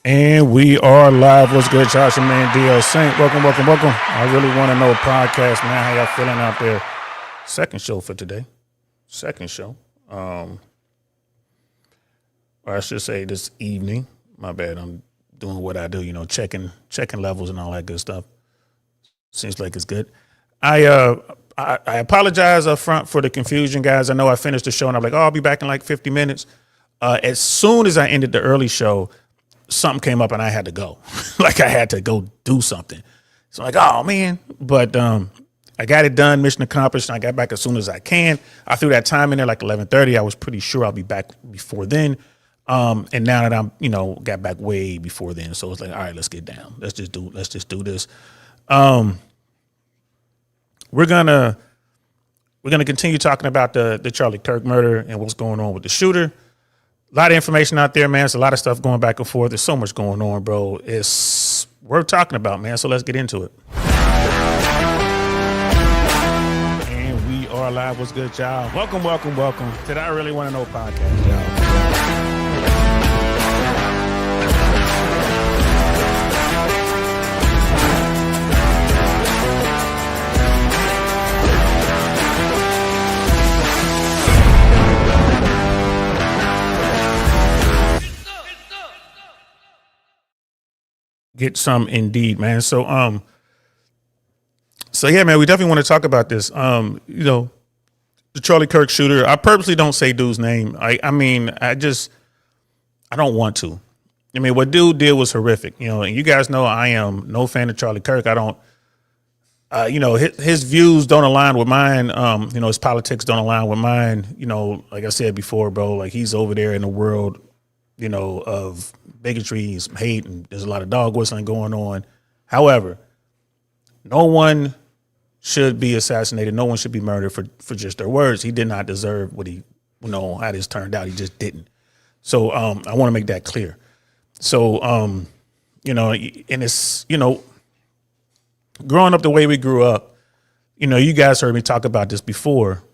And we are live. What's good, Josh and man, DL Saint? Welcome. I really want to know podcast, man. How y'all feeling out there? Second show for today. Or I should say this evening. My bad. I'm doing what I do, checking levels and all that good stuff. Seems like it's good. I apologize up front for the confusion, guys. I know I finished the show and I'm like, I'll be back in like 50 minutes. As soon as I ended the early show, something came up and I had to go. Like I had to go do something. So I'm like, oh man. But I got it done, mission accomplished, and I got back as soon as I can. I threw that time in there like 11:30. I was pretty sure I'll be back before then. And now that I'm, got back way before then. So it's like, all right, let's get down. Let's just do this. We're gonna continue talking about the Charlie Kirk murder and what's going on with the shooter. A lot of information out there, man. There's a lot of stuff going back and forth. There's so much going on, bro. It's worth talking about, man. So let's get into it. And we are live. What's good, y'all? Welcome to the I Really Want to Know podcast, y'all. Get some indeed, man. So yeah, man, we definitely want to talk about this. The Charlie Kirk shooter. I purposely don't say dude's name. I don't want to. I mean, what dude did was horrific, and you guys know I am no fan of Charlie Kirk. I don't, his views don't align with mine. His politics don't align with mine. Like I said before, bro, like he's over there in the world, of bigotry, some hate, and there's a lot of dog whistling going on. However, no one should be assassinated. No one should be murdered for just their words. He did not deserve what he, how this turned out. He just didn't. So I want to make that clear. So, and it's, growing up the way we grew up, you guys heard me talk about this before.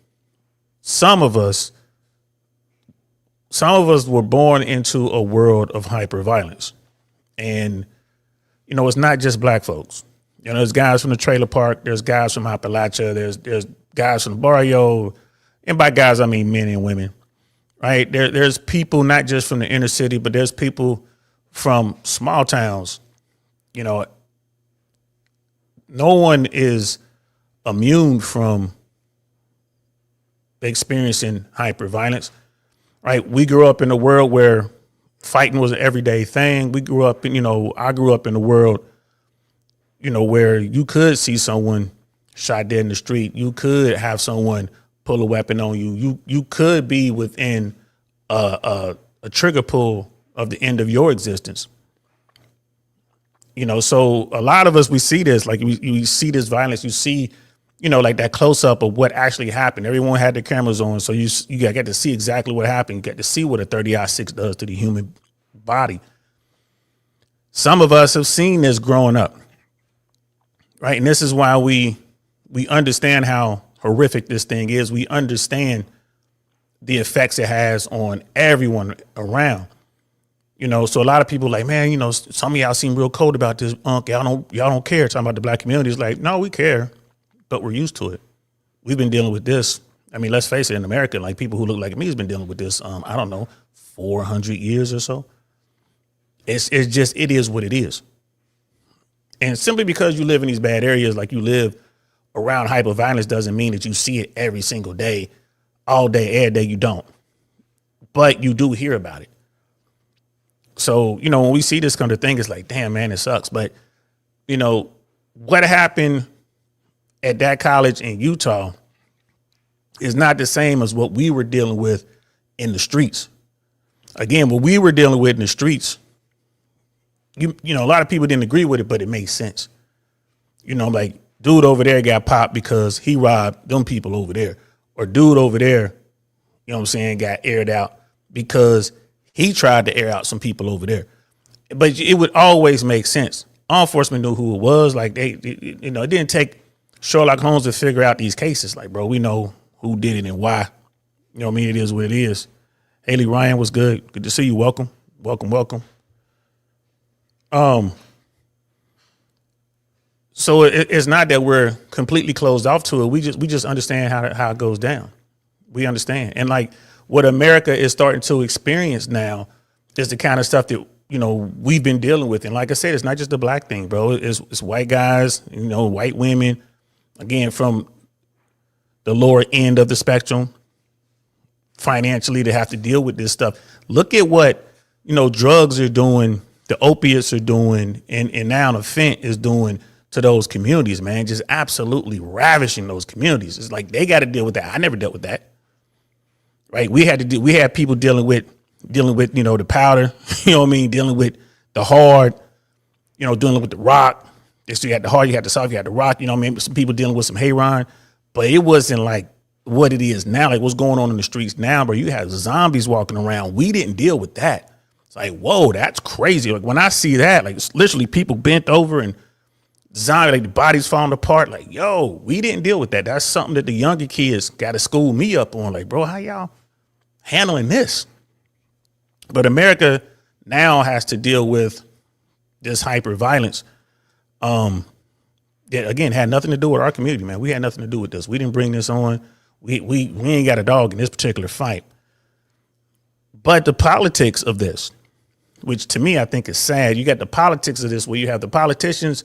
Some of us were born into a world of hyperviolence. And, it's not just black folks. There's guys from the trailer park. There's guys from Appalachia. There's guys from the barrio. And by guys, I mean men and women, right? There's people not just from the inner city, but there's people from small towns. No one is immune from experiencing hyperviolence. Right, we grew up in a world where fighting was an everyday thing. We grew up in, I grew up in a world, where you could see someone shot dead in the street. You could have someone pull a weapon on you. You could be within a trigger pull of the end of your existence. So a lot of us, we see this, like you see this violence, you see, like that close up of what actually happened. Everyone had their cameras on. So you get to see exactly what happened. You get to see what a 30-06 does to the human body. Some of us have seen this growing up. Right. And this is why we understand how horrific this thing is. We understand the effects it has on everyone around. So a lot of people like, man, some of y'all seem real cold about this. Y'all don't care. Talking about the black community. It's like, no, we care. But we're used to it. We've been dealing with this. I mean, let's face it, in America, like people who look like me has been dealing with this, 400 years or so. It is what it is. And simply because you live in these bad areas, like you live around hyperviolence, doesn't mean that you see it every single day, all day, every day. You don't. But you do hear about it. So, when we see this kind of thing, it's like, damn, man, it sucks. But, what happened at that college in Utah is not the same as what we were dealing with in the streets. Again, what we were dealing with in the streets, a lot of people didn't agree with it, but it made sense. Like dude over there got popped because he robbed them people over there, or dude over there, got aired out because he tried to air out some people over there. But it would always make sense. Law enforcement knew who it was. Like it didn't take Sherlock Holmes to figure out these cases. Like, bro, we know who did it and why. It is what it is. Haley Ryan was good. Good to see you. Welcome. So it's not that we're completely closed off to it. We just understand how it goes down. We understand. And like what America is starting to experience now is the kind of stuff that, we've been dealing with. And like I said, it's not just a black thing, bro. It's white guys, white women, again, from the lower end of the spectrum financially to have to deal with this stuff. Look at what, drugs are doing, the opiates are doing, and now the fent is doing to those communities, man. Just absolutely ravishing those communities. It's like they got to deal with that. I never dealt with that. Right? We had people dealing with, the powder, dealing with the hard, dealing with the rock. So you had the hard, you had the soft, you had the rock, some people dealing with some heroin, but it wasn't like what it is now, like what's going on in the streets now, bro. You have zombies walking around. We didn't deal with that. It's like, whoa, that's crazy. Like when I see that, like it's literally people bent over and zombie, like the bodies falling apart. Like, yo, we didn't deal with that. That's something that the younger kids got to school me up on. Like, bro, how y'all handling this? But America now has to deal with this hyper violence. That again had nothing to do with our community, man. We had nothing to do with this. We didn't bring this on. We ain't got a dog in this particular fight. But the politics of this, which to me I think is sad. You got the politics of this where you have the politicians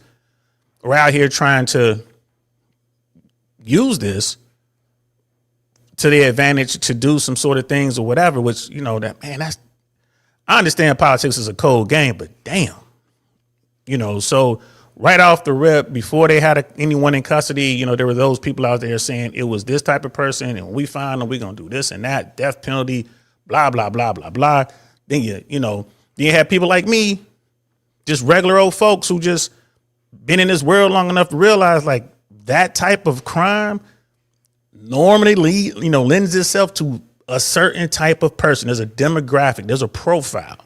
are out here trying to use this to their advantage to do some sort of things or whatever, which, I understand politics is a cold game, but damn, so right off the rip, before they had anyone in custody, there were those people out there saying it was this type of person, and when we find them, we're going to do this and that, death penalty, blah, blah, blah, blah, blah. Then you have people like me, just regular old folks who just been in this world long enough to realize like that type of crime normally lends itself to a certain type of person. There's a demographic, there's a profile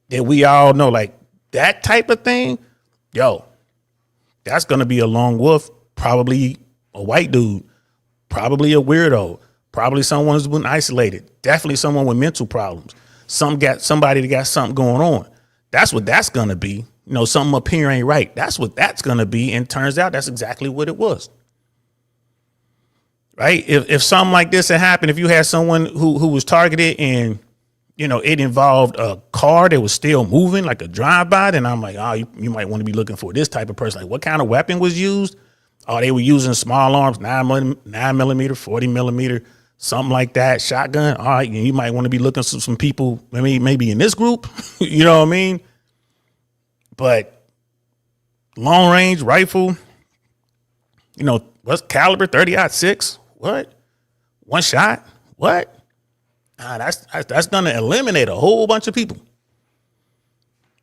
that we all know, like that type of thing. Yo, that's going to be a lone wolf, probably a white dude, probably a weirdo, probably someone who's been isolated, definitely someone with mental problems. Somebody that got something going on. That's what that's going to be. Something up here ain't right. That's what that's going to be. And turns out that's exactly what it was. Right. If something like this had happened, if you had someone who was targeted and, it involved a car that was still moving, like a drive-by, then I'm like, oh, you might want to be looking for this type of person. Like what kind of weapon was used? Oh, they were using small arms, 9mm, 40mm, something like that. Shotgun. All right. You might want to be looking for some people, maybe in this group. You know what I mean? But long range rifle, what's caliber 30-06? What? One shot? What? That's gonna eliminate a whole bunch of people.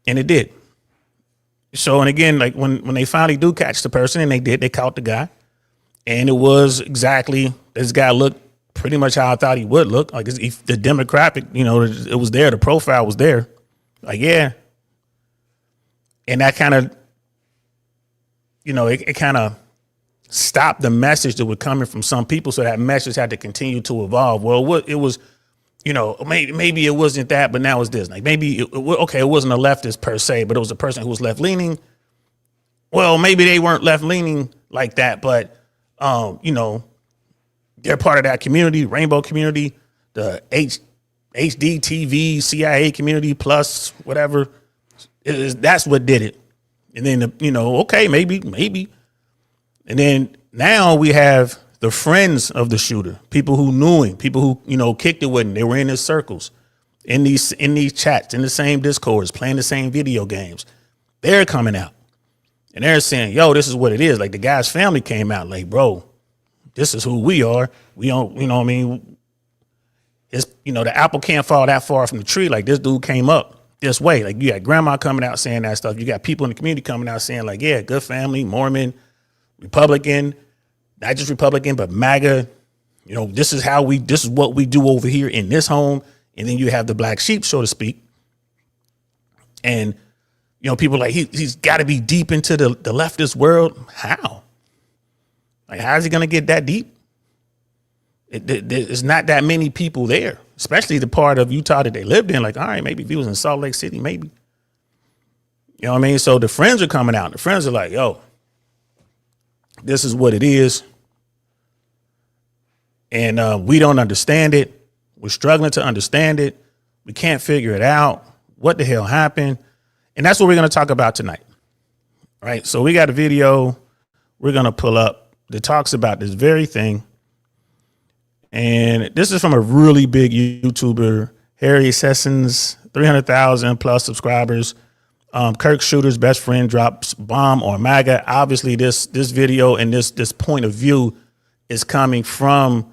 And it did. So, and again, like when they finally do catch the person, and they caught the guy, and it was exactly, this guy looked pretty much how I thought he would look. Like the demographic, it was there, the profile was there. Like, yeah. And that kind of, it kind of stopped the message that was coming from some people. So that message had to continue to evolve. Well, it was, maybe it wasn't that, but now it's this. Like maybe, it wasn't a leftist per se, but it was a person who was left leaning. Well, maybe they weren't left leaning like that, but, they're part of that community, rainbow community, the HD TV, CIA community plus whatever. That's what did it. And then, maybe. And then now we have the friends of the shooter, people who knew him, people who, kicked it with him. They were in his circles, in these chats, in the same discords, playing the same video games. They're coming out and they're saying, yo, this is what it is. Like the guy's family came out like, bro, this is who we are. We don't, it's, the apple can't fall that far from the tree. Like this dude came up this way. Like you got grandma coming out saying that stuff. You got people in the community coming out saying like, yeah, good family, Mormon, Republican, not just Republican, but MAGA. This is what we do over here in this home. And then you have the black sheep, so to speak. And, people like, he's got to be deep into the leftist world. How? Like, how is he going to get that deep? There's not that many people there, especially the part of Utah that they lived in. Like, all right, maybe if he was in Salt Lake City, maybe. You know what I mean? So the friends are coming out. The friends are like, yo, this is what it is. And we don't understand it. We're struggling to understand it. We can't figure it out. What the hell happened? And that's what we're going to talk about tonight. All right. So we got a video we're going to pull up that talks about this very thing. And this is from a really big YouTuber, Harry Sessons, 300,000 plus subscribers. Kirk shooter's best friend drops bomb on MAGA. Obviously, this video and this point of view is coming from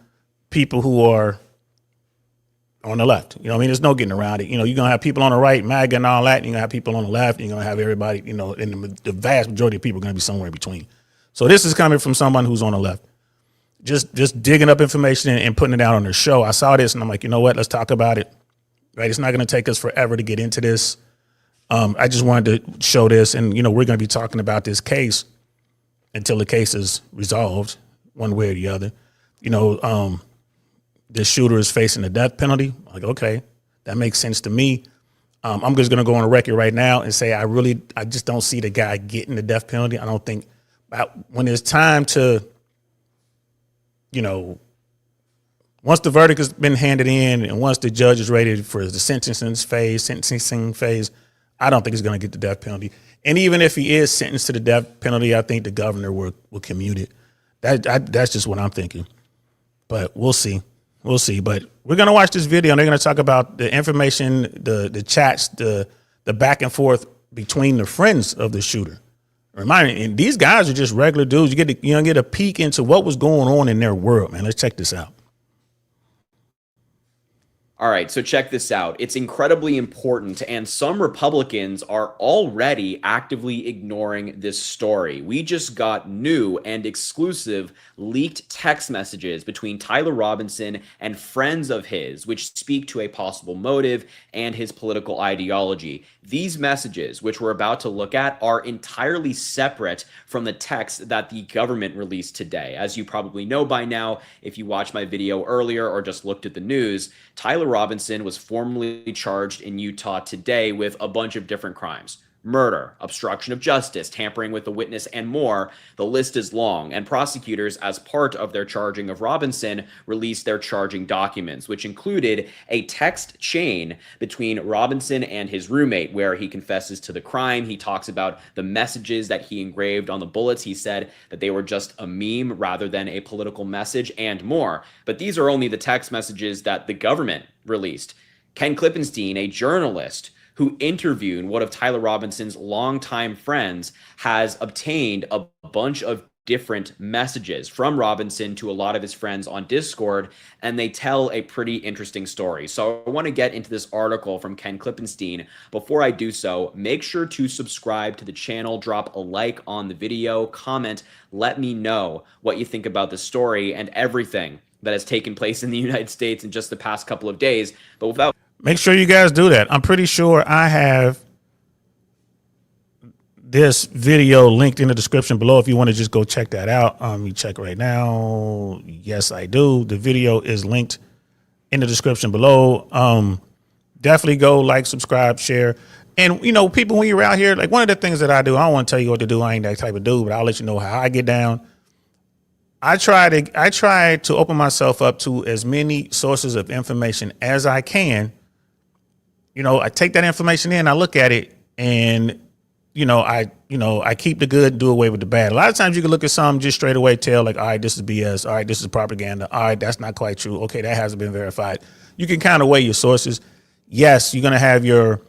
people who are on the left. You know what I mean? There's no getting around it. You know, you're going to have people on the right, MAGA and all that. And you're going to have people on the left. And you're going to have everybody, you know, and the vast majority of people are going to be somewhere in between. So this is coming from someone who's on the left. Just digging up information and putting it out on their show. I saw this and I'm like, you know what? Let's talk about it. Right? It's not going to take us forever to get into this. I just wanted to show this. And, you know, we're going to be talking about this case until the case is resolved one way or the other. You know, this shooter is facing the death penalty. Like, okay, that makes sense to me. I'm just going to go on a record right now and say I just don't see the guy getting the death penalty. I don't think when it's time to, you know, once the verdict has been handed in and once the judge is ready for the sentencing phase, I don't think he's going to get the death penalty. And even if he is sentenced to the death penalty, I think the governor will commute it. That's just what I'm thinking. But we'll see. We'll see. But we're going to watch this video and they're going to talk about the information, the chats, the back and forth between the friends of the shooter. Remind me, and these guys are just regular dudes. You get a peek into what was going on in their world, man. Let's check this out. All right, so check this out. It's incredibly important, and some Republicans are already actively ignoring this story. We just got new and exclusive leaked text messages between Tyler Robinson and friends of his, which speak to a possible motive and his political ideology. These messages, which we're about to look at, are entirely separate from the text that the government released today. As you probably know by now, if you watched my video earlier or just looked at the news, Tyler Robinson was formally charged in Utah today with a bunch of different crimes. Murder, obstruction of justice, tampering with a witness, and more. The list is long, and prosecutors, as part of their charging of Robinson, released their charging documents, which included a text chain between Robinson and his roommate, where he confesses to the crime. He talks about the messages that he engraved on the bullets. He said that they were just a meme rather than a political message, and more. But these are only the text messages that the government released. Ken Klippenstein, a journalist who interviewed one of Tyler Robinson's longtime friends, has obtained a bunch of different messages from Robinson to a lot of his friends on Discord, and they tell a pretty interesting story. So I want to get into this article from Ken Klippenstein. Before I do so, make sure to subscribe to the channel, drop a like on the video, comment, let me know what you think about the story and everything that has taken place in the United States in just the past couple of days. But without Make sure you guys do that. I'm pretty sure I have this video linked in the description below if you want to just go check that out. Let me check right now. Yes, I do. The video is linked in the description below. Definitely go like, subscribe, share. And, you know, people, when you're out here, like one of the things that I do, I don't want to tell you what to do. I ain't that type of dude, but I'll let you know how I get down. I try to open myself up to as many sources of information as I can. You know, I take that information in, I look at it, and I keep the good, do away with the bad. A lot of times you can look at something just straight away, tell like, all right, this is BS. All right, this is propaganda. All right, that's not quite true. Okay, that hasn't been verified. You can kind of weigh your sources. Yes, you're gonna have your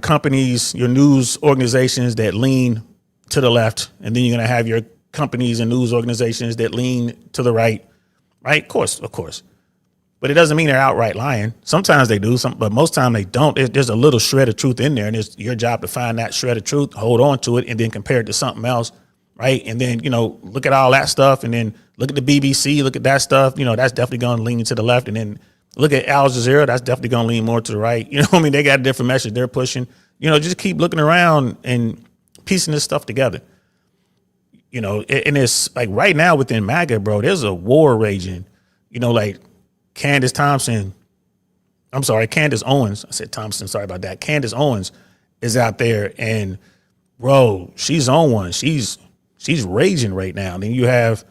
companies, your news organizations that lean to the left, and then you're gonna have your companies and news organizations that lean to the right. Right? Of course. But it doesn't mean they're outright lying. Sometimes they do, but most time they don't. There's a little shred of truth in there, and it's your job to find that shred of truth, hold on to it, and then compare it to something else, right? And then, you know, look at all that stuff, and then look at the BBC, look at that stuff. You know, that's definitely going to lean to the left. And then look at Al Jazeera, that's definitely going to lean more to the right. You know what I mean? They got a different message they're pushing. You know, just keep looking around and piecing this stuff together. You know, and it's like right now within MAGA, bro, there's a war raging. You know, like Candace Owens. I said Thompson, sorry about that. Candace Owens is out there, and bro, she's on one. She's raging right now. And then you have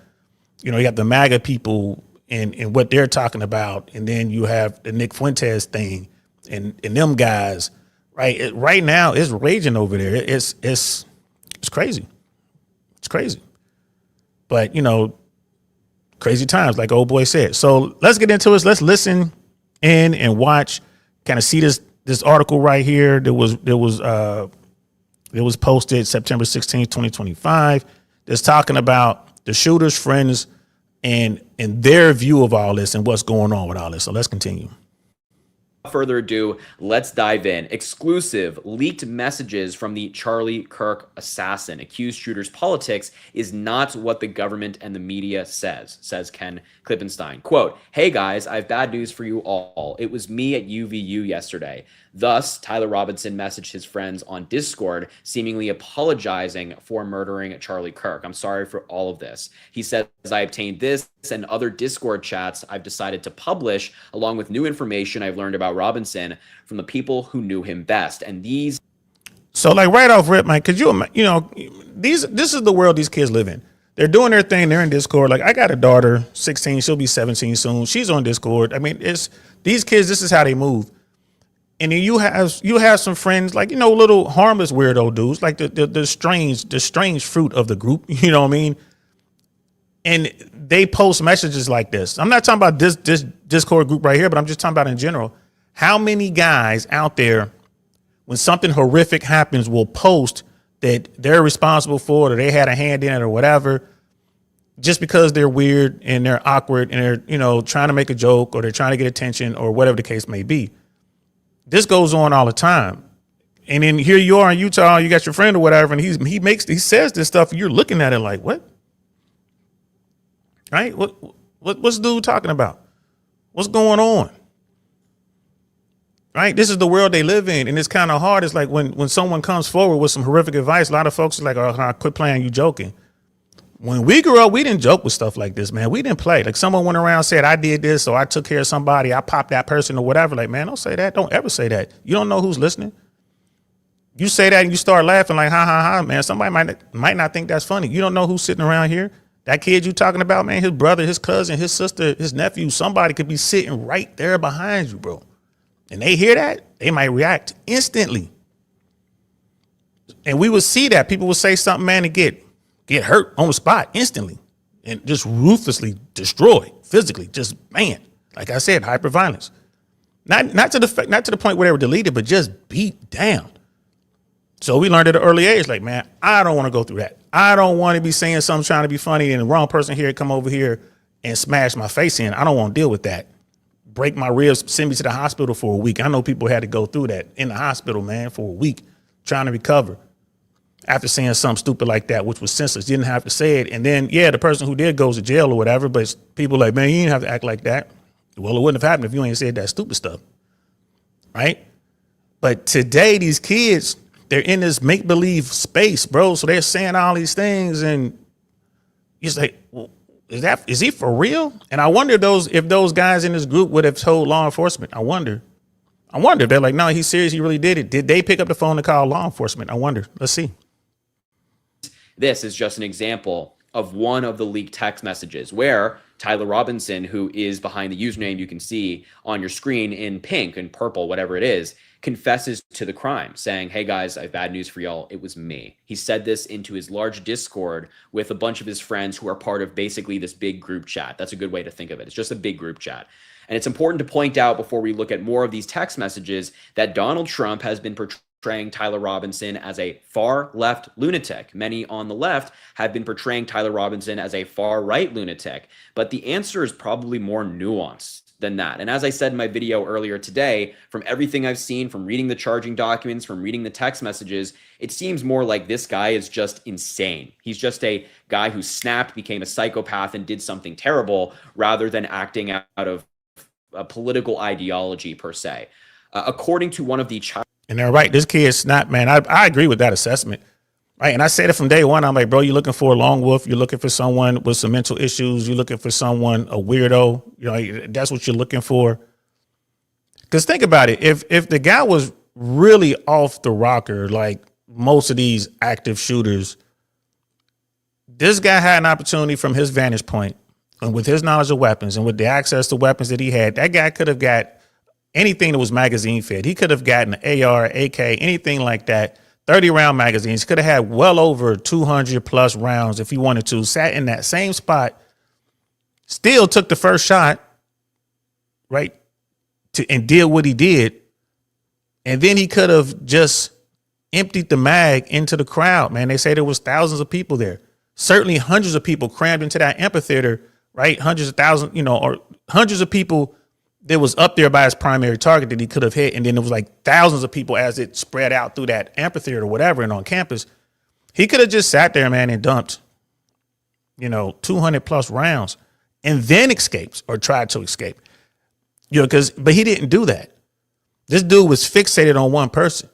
the MAGA people and what they're talking about, and then you have the Nick Fuentes thing and them guys. Right now, it's raging over there. It's crazy. It's crazy. But crazy times, like old boy said. So let's get into it. Let's listen in and watch, kind of see this article right here. It was posted September 16th, 2025. That's talking about the shooter's friends and their view of all this and what's going on with all this. So let's continue. Further ado, let's dive in. Exclusive leaked messages from the Charlie Kirk assassin. Accused shooter's politics is not what the government and the media says Ken Klippenstein. Quote, "Hey guys, I have bad news for you all. It was me at UVU yesterday." Thus, Tyler Robinson messaged his friends on Discord, seemingly apologizing for murdering Charlie Kirk. "I'm sorry for all of this." He says, "I obtained this and other Discord chats I've decided to publish, along with new information I've learned about Robinson from the people who knew him best." And these... So like right off rip, man, because this is the world these kids live in. They're doing their thing. They're in Discord. Like I got a daughter, 16. She'll be 17 soon. She's on Discord. I mean, it's these kids. This is how they move. And then you have some friends like, little harmless weirdo dudes, like the strange fruit of the group, you know what I mean? And they post messages like this. I'm not talking about this Discord group right here, but I'm just talking about in general. How many guys out there, when something horrific happens, will post that they're responsible for it or they had a hand in it or whatever, just because they're weird and they're awkward and they're, trying to make a joke or they're trying to get attention or whatever the case may be. This goes on all the time. And then here you are in Utah, you got your friend or whatever, and he says this stuff, and you're looking at it like, what? Right? What's the dude talking about? What's going on? Right? This is the world they live in, and it's kind of hard. It's like when someone comes forward with some horrific advice, a lot of folks are like, "Oh, quit playing, you joking." When we grew up, we didn't joke with stuff like this, man. We didn't play. Like someone went around and said, "I did this," or "I took care of somebody, I popped that person," or whatever. Like, man, don't say that. Don't ever say that. You don't know who's listening. You say that and you start laughing like, ha, ha, ha, man. Somebody might not think that's funny. You don't know who's sitting around here. That kid you talking about, man, his brother, his cousin, his sister, his nephew, somebody could be sitting right there behind you, bro. And they hear that, they might react instantly. And we would see that. People would say something, man, and get hurt on the spot instantly and just ruthlessly destroyed physically. Just, man, like I said, hyperviolence. Not to the point where they were deleted, but just beat down. So we learned at an early age, like, man, I don't want to go through that. I don't want to be saying something trying to be funny and the wrong person here come over here and smash my face in. I don't want to deal with that. Break my ribs, send me to the hospital for a week. I know people had to go through that in the hospital, man, for a week trying to recover after saying something stupid like that, which was senseless. Didn't have to say it. And then, yeah, the person who did goes to jail or whatever, but people like, man, you didn't have to act like that. Well, it wouldn't have happened if you ain't said that stupid stuff, right? But today, these kids, they're in this make-believe space, bro. So they're saying all these things, and you say, well, is he for real? And I wonder if those guys in this group would have told law enforcement. I wonder. They're like, no, he's serious. He really did it. Did they pick up the phone to call law enforcement? I wonder. Let's see. This is just an example of one of the leaked text messages where Tyler Robinson, who is behind the username you can see on your screen in pink and purple, whatever it is, confesses to the crime, saying, "Hey guys, I have bad news for y'all. It was me." He said this into his large Discord with a bunch of his friends who are part of basically this big group chat. That's a good way to think of it. It's just a big group chat. And it's important to point out before we look at more of these text messages that Donald Trump has been portraying Tyler Robinson as a far left lunatic. Many on the left have been portraying Tyler Robinson as a far right lunatic, but the answer is probably more nuanced than that. And as I said in my video earlier today, from everything I've seen, from reading the charging documents, from reading the text messages, it seems more like this guy is just insane. He's just a guy who snapped, became a psychopath, and did something terrible rather than acting out of a political ideology per se. According to one of the and they're right. This kid snapped, man. I agree with that assessment. Right. And I said it from day one. I'm like, bro, you're looking for a lone wolf. You're looking for someone with some mental issues. You're looking for someone, a weirdo. You know, that's what you're looking for. Because think about it. If the guy was really off the rocker, like most of these active shooters, this guy had an opportunity from his vantage point, and with his knowledge of weapons and with the access to weapons that he had, that guy could have got anything that was magazine fed. He could have gotten an AR, AK, anything like that. 30 round magazines, could have had well over 200 plus rounds if he wanted to, sat in that same spot, still took the first shot, right? And did what he did. And then he could have just emptied the mag into the crowd, man. They say there was thousands of people there. Certainly hundreds of people crammed into that amphitheater, right? Hundreds of thousands, or hundreds of people that was up there by his primary target that he could have hit. And then there was like thousands of people as it spread out through that amphitheater or whatever and on campus. He could have just sat there, man, and dumped, 200 plus rounds and then escaped or tried to escape. But he didn't do that. This dude was fixated on one person.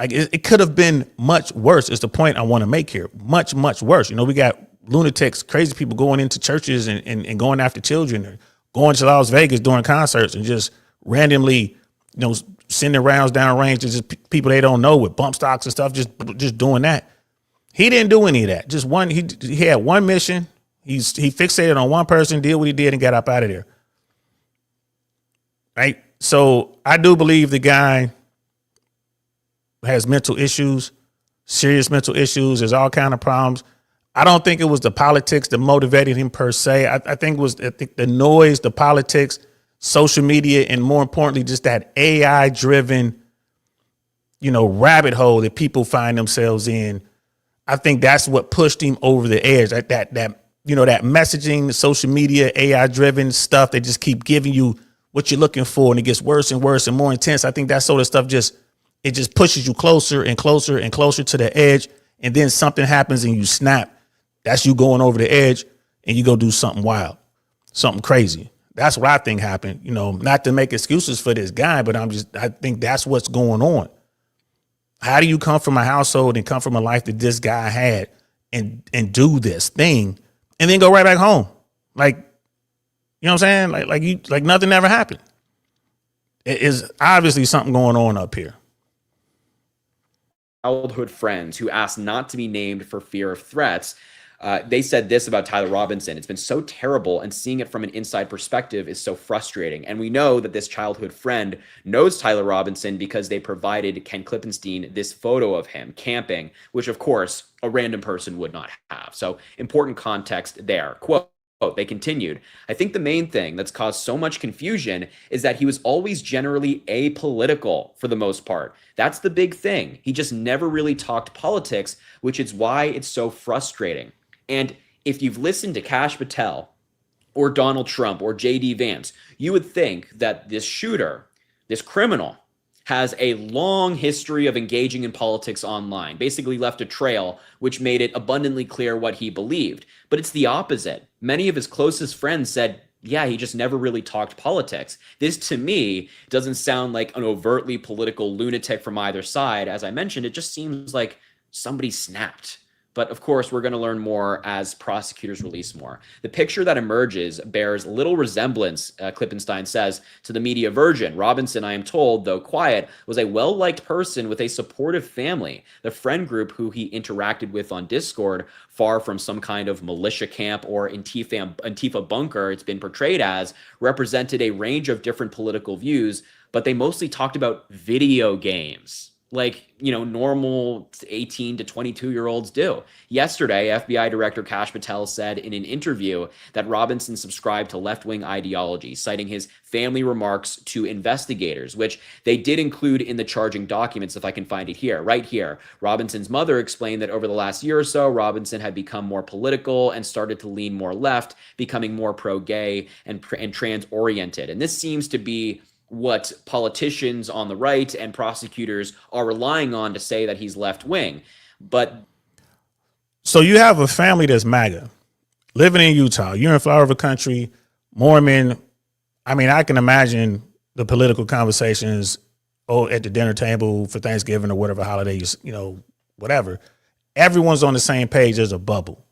Like it could have been much worse is the point I want to make here. Much, much worse. We got lunatics, crazy people going into churches and going after children, or going to Las Vegas during concerts and just randomly, sending rounds down range to just people they don't know with bump stocks and stuff, just doing that. He didn't do any of that. Just one, he had one mission. He fixated on one person, did what he did, and got up out of there. Right? So I do believe the guy has mental issues, serious mental issues. There's all kind of problems. I don't think it was the politics that motivated him per se. I think it was the noise, the politics, social media, and more importantly, just that AI driven, rabbit hole that people find themselves in. I think that's what pushed him over the edge. Like that messaging, the social media, AI driven stuff. They just keep giving you what you're looking for, and it gets worse and worse and more intense. I think that sort of stuff just pushes you closer and closer and closer to the edge. And then something happens and you snap. That's you going over the edge and you go do something wild, something crazy. That's what I think happened. Not to make excuses for this guy, but I think that's what's going on. How do you come from a household and come from a life that this guy had and do this thing and then go right back home? Like, you know what I'm saying? Like nothing ever happened. It is obviously something going on up here. Childhood friends who asked not to be named for fear of threats. They said this about Tyler Robinson: it's been so terrible, and seeing it from an inside perspective is so frustrating. And we know that this childhood friend knows Tyler Robinson because they provided Ken Klippenstein this photo of him camping, which of course a random person would not have. So important context there. Quote, they continued, "I think the main thing that's caused so much confusion is that he was always generally apolitical for the most part. That's the big thing. He just never really talked politics, which is why it's so frustrating." And if you've listened to Kash Patel or Donald Trump or J.D. Vance, you would think that this shooter, this criminal, has a long history of engaging in politics online, basically left a trail which made it abundantly clear what he believed. But it's the opposite. Many of his closest friends said, yeah, he just never really talked politics. This, to me, doesn't sound like an overtly political lunatic from either side. As I mentioned, it just seems like somebody snapped. But of course, we're going to learn more as prosecutors release more. The picture that emerges bears little resemblance, Klippenstein says, to the media version. Robinson, I am told, though quiet, was a well-liked person with a supportive family. The friend group who he interacted with on Discord, far from some kind of militia camp or Antifa bunker it's been portrayed as, represented a range of different political views, but they mostly talked about video games. Like, normal 18 to 22-year-olds do. Yesterday, FBI Director Kash Patel said in an interview that Robinson subscribed to left-wing ideology, citing his family remarks to investigators, which they did include in the charging documents, if I can find it here, right here. Robinson's mother explained that over the last year or so, Robinson had become more political and started to lean more left, becoming more pro-gay and trans-oriented. And this seems to be what politicians on the right and prosecutors are relying on to say that he's left wing. But so you have a family that's MAGA living in Utah. You're in flower of a country, Mormon. I mean, I can imagine the political conversations at the dinner table for Thanksgiving or whatever holidays, whatever. Everyone's on the same page as a bubble.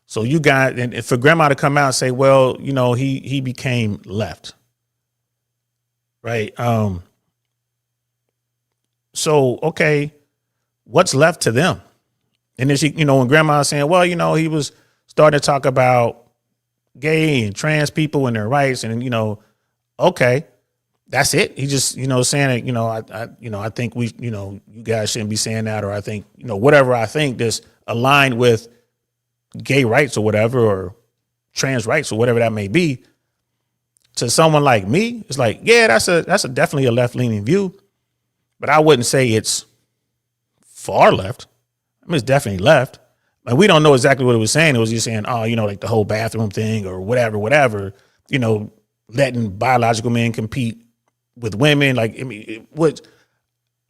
So you got, and for grandma to come out and say, well, he became left. Right. So, okay, what's left to them? And then she, when grandma's saying, well, he was starting to talk about gay and trans people and their rights. And, okay, that's it. He just, saying that, I think we, you guys shouldn't be saying that. Or I think, whatever I think that's aligned with gay rights or whatever, or trans rights or whatever that may be. To someone like me, it's like, yeah, that's a definitely a left-leaning view, but I wouldn't say it's far left. I mean, it's definitely left. Like, we don't know exactly what it was saying. It was just saying, oh, like the whole bathroom thing or whatever, letting biological men compete with women. Like, I mean, it was,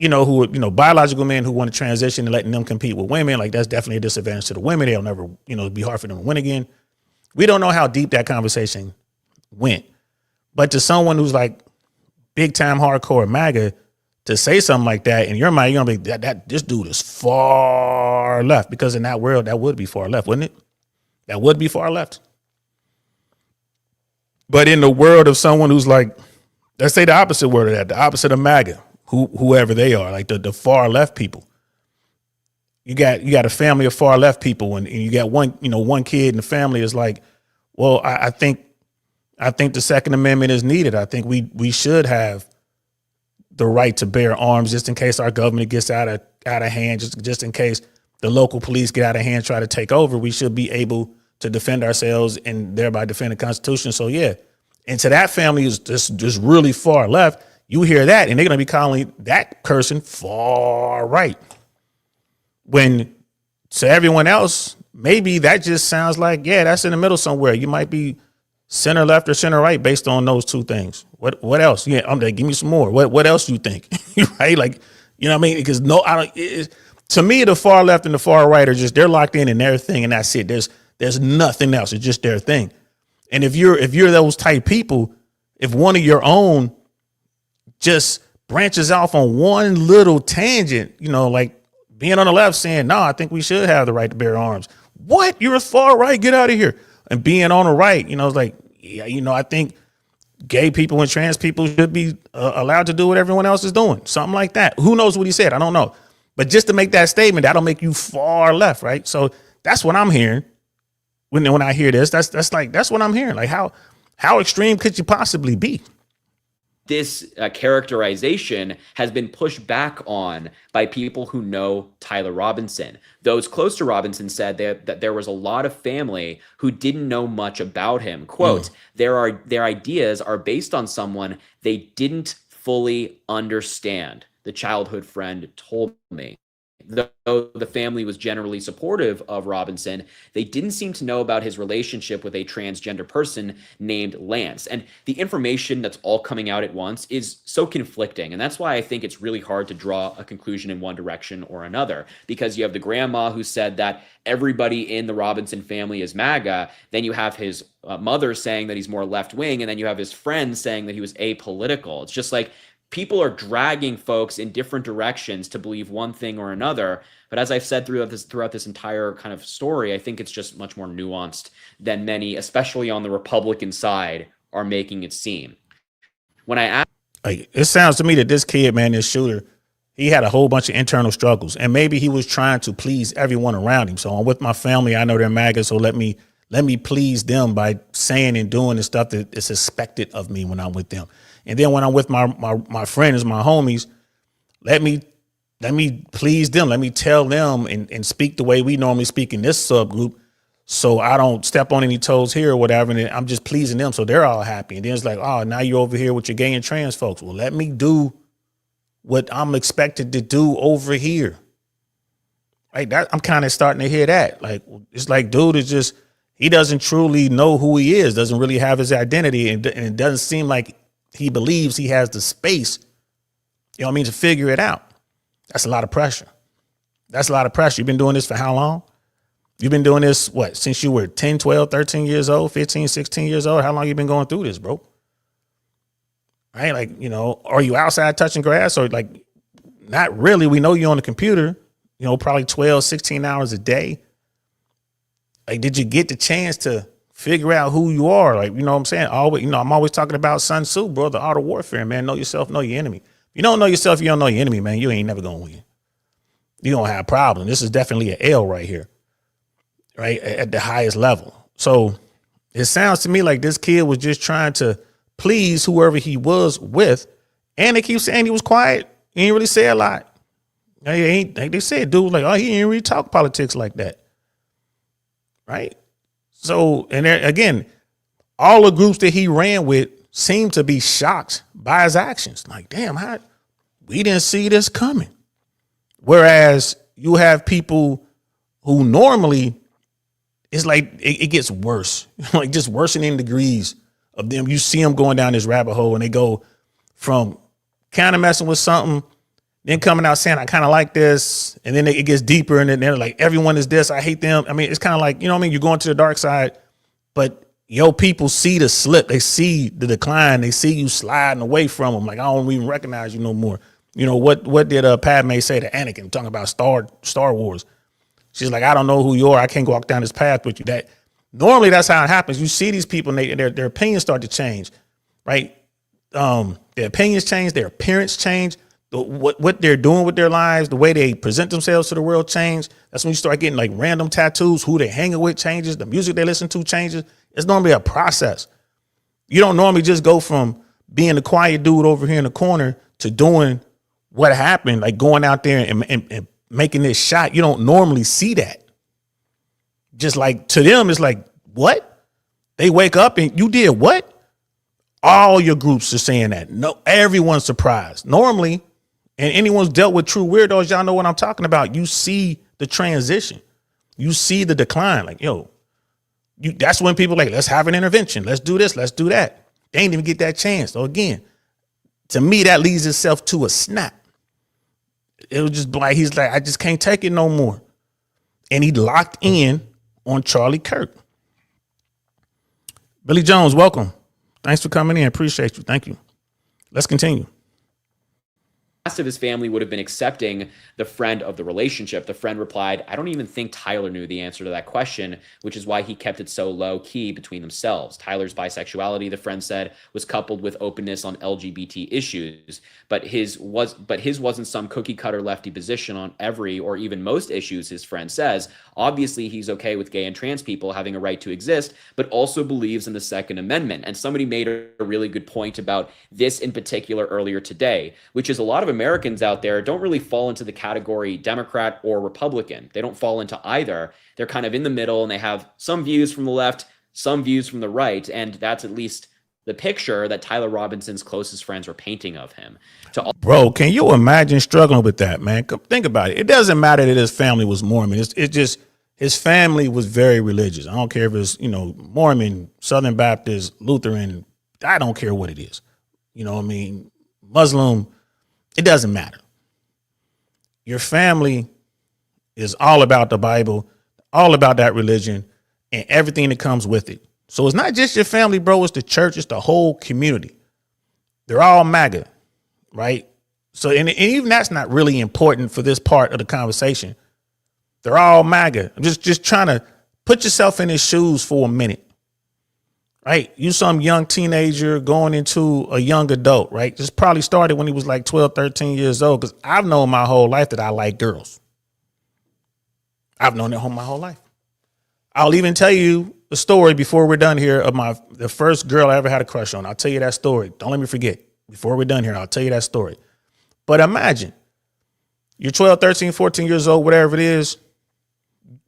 biological men who want to transition and letting them compete with women. Like, that's definitely a disadvantage to the women. They'll never, be hard for them to win again. We don't know how deep that conversation went. But to someone who's like big time hardcore MAGA, to say something like that in your mind, you're gonna be that this dude is far left, because in that world that would be far left, wouldn't it? That would be far left. But in the world of someone who's like, let's say the opposite word of that, the opposite of MAGA, whoever they are, like the far left people. You got a family of far left people, and you got one kid in the family is like, well, I think the Second Amendment is needed. I think we should have the right to bear arms just in case our government gets out of hand, just in case the local police get out of hand, try to take over. We should be able to defend ourselves and thereby defend the Constitution. So yeah, and to that family is just really far left. You hear that, and they're gonna be calling that person far right. When to everyone else, maybe that just sounds like, yeah, that's in the middle somewhere. You might be center left or center right based on those two things. What else? Yeah, I'm like, give me some more. What else you think? Right? Like, what I mean? Because to me, the far left and the far right are just, they're locked in their thing, and that's it. There's nothing else. It's just their thing. And if you're those type people, if one of your own just branches off on one little tangent, like being on the left saying, no, I think we should have the right to bear arms. What? You're a far right. Get out of here. And being on the right, it's like, yeah, I think gay people and trans people should be allowed to do what everyone else is doing. Something like that. Who knows what he said? I don't know. But just to make that statement, that'll make you far left, right? So that's what I'm hearing when I hear this. That's what I'm hearing. Like, how extreme could you possibly be? This characterization has been pushed back on by people who know Tyler Robinson. Those close to Robinson said that there was a lot of family who didn't know much about him. Quote, their ideas are based on someone they didn't fully understand, the childhood friend told me. Though the family was generally supportive of Robinson, they didn't seem to know about his relationship with a transgender person named Lance. And the information that's all coming out at once is so conflicting. And that's why I think it's really hard to draw a conclusion in one direction or another, because you have the grandma who said that everybody in the Robinson family is MAGA. Then you have his mother saying that he's more left wing. And then you have his friend saying that he was apolitical. It's just like, people are dragging folks in different directions to believe one thing or another. But as I've said throughout this entire kind of story, I think it's just much more nuanced than many, especially on the Republican side, are making it seem. When I ask, it sounds to me that this kid, man, this shooter, he had a whole bunch of internal struggles, and maybe he was trying to please everyone around him. So I'm with my family. I know they're MAGA, so let me please them by saying and doing the stuff that is expected of me when I'm with them. And then when I'm with my friends, my homies, let me please them. Let me tell them and speak the way we normally speak in this subgroup, so I don't step on any toes here or whatever. And I'm just pleasing them, so they're all happy. And then it's like, oh, now you're over here with your gay and trans folks. Well, let me do what I'm expected to do over here. Right? I'm kind of starting to hear that. Like, it's like, dude is just, he doesn't truly know who he is, doesn't really have his identity, and it doesn't seem like he believes he has the space, to figure it out. That's a lot of pressure. That's a lot of pressure. You've been doing this for how long? You've been doing this, since you were 10, 12, 13 years old, 15, 16 years old? How long you been going through this, bro? Right? Like, are you outside touching grass, or like, not really? We know you're on the computer, probably 12, 16 hours a day. Like, did you get the chance to figure out who you are? Like, what I'm saying? Always, I'm always talking about Sun Tzu, bro, the art of warfare, man. Know yourself, know your enemy. you don't know yourself, you don't know your enemy, man. You ain't never gonna win. You're gonna have a problem. This is definitely an L right here, right? At the highest level. So it sounds to me like this kid was just trying to please whoever he was with. And they keep saying he was quiet. He ain't really say a lot. Like they said, dude, like, oh, he ain't really talk politics like that. Right? So, and there, again, all the groups that he ran with seem to be shocked by his actions. Like, damn, we didn't see this coming. Whereas you have people who normally, it's like it gets worse, like just worsening degrees of them. You see them going down this rabbit hole and they go from kind of messing with something, then coming out saying, I kind of like this. And then it gets deeper and then they're like, everyone is this. I hate them. I mean, it's kind of like, you know what I mean? You're going to the dark side, but people see the slip. They see the decline. They see you sliding away from them. Like, I don't even recognize you no more. You know, what did Padme say to Anakin talking about Star Wars? She's like, I don't know who you are. I can't walk down this path with you. That normally that's how it happens. You see these people and their opinions start to change, right? Their opinions change, their appearance change, what they're doing with their lives, the way they present themselves to the world change. That's when you start getting like random tattoos, who they're hanging with changes, the music they listen to changes. It's normally a process. You don't normally just go from being the quiet dude over here in the corner to doing what happened, like going out there and making this shot. You don't normally see that. Just like to them, it's like, what? They wake up and you did what? All your groups are saying that. No, everyone's surprised. Normally, and anyone's dealt with true weirdos, y'all know what I'm talking about. You see the transition. You see the decline. Like, that's when people like, let's have an intervention. Let's do this. Let's do that. They ain't even get that chance. So again, to me, that leads itself to a snap. It was just like, he's like, I just can't take it no more. And he locked in on Charlie Kirk. Billy Jones, welcome. Thanks for coming in. Appreciate you. Thank you. Let's continue. Rest of his family would have been accepting the friend of the relationship. The friend replied, I don't even think Tyler knew the answer to that question, which is why he kept it so low key between themselves. Tyler's bisexuality, the friend said, was coupled with openness on LGBT issues, but his wasn't some cookie cutter lefty position on every or even most issues, his friend says. Obviously, he's okay with gay and trans people having a right to exist, but also believes in the Second Amendment. And somebody made a really good point about this in particular earlier today, which is a lot of Americans out there don't really fall into the category Democrat or Republican. They don't fall into either. They're kind of in the middle and they have some views from the left, some views from the right. And that's at least the picture that Tyler Robinson's closest friends were painting of him. Bro, can you imagine struggling with that, man? Think about it. It doesn't matter that his family was Mormon. It's just his family was very religious. I don't care if it's, Mormon, Southern Baptist, Lutheran. I don't care what it is. You know what I mean? Muslim. It doesn't matter. Your family is all about the Bible, all about that religion and everything that comes with it. So it's not just your family, bro. It's the church. It's the whole community. They're all MAGA, right? So, and even that's not really important for this part of the conversation. They're all MAGA. I'm just trying to put yourself in his shoes for a minute. Right? You some young teenager going into a young adult, right? This probably started when he was like 12, 13 years old, because I've known my whole life that I like girls. I've known it my whole life. I'll even tell you a story before we're done here of the first girl I ever had a crush on. I'll tell you that story. Don't let me forget. Before we're done here, I'll tell you that story. But imagine you're 12, 13, 14 years old, whatever it is.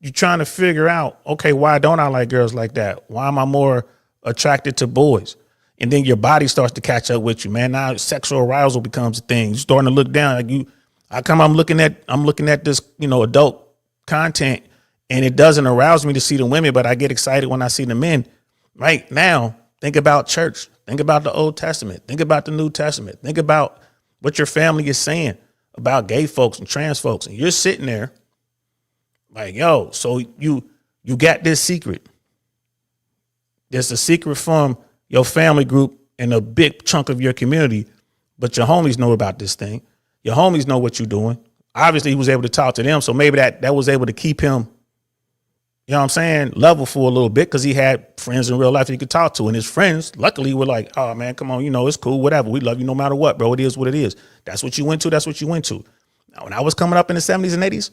You're trying to figure out, okay, why don't I like girls like that? Why am I more attracted to boys? And then your body starts to catch up with you, man. Now sexual arousal becomes a thing. You're starting to look down. Like I'm looking at this, adult content, and it doesn't arouse me to see the women, but I get excited when I see the men. Right now, think about church. Think about the Old Testament. Think about the New Testament. Think about what your family is saying about gay folks and trans folks. And you're sitting there like, yo, so you got this secret. There's a secret from your family group and a big chunk of your community, but your homies know about this thing. Your homies know what you're doing. Obviously, he was able to talk to them, so maybe that was able to keep him you know what I'm saying, level for a little bit because he had friends in real life that he could talk to. And his friends, luckily, were like, oh, man, come on, it's cool, whatever. We love you no matter what, bro. It is what it is. That's what you went to. That's what you went to. Now, when I was coming up in the 70s and 80s,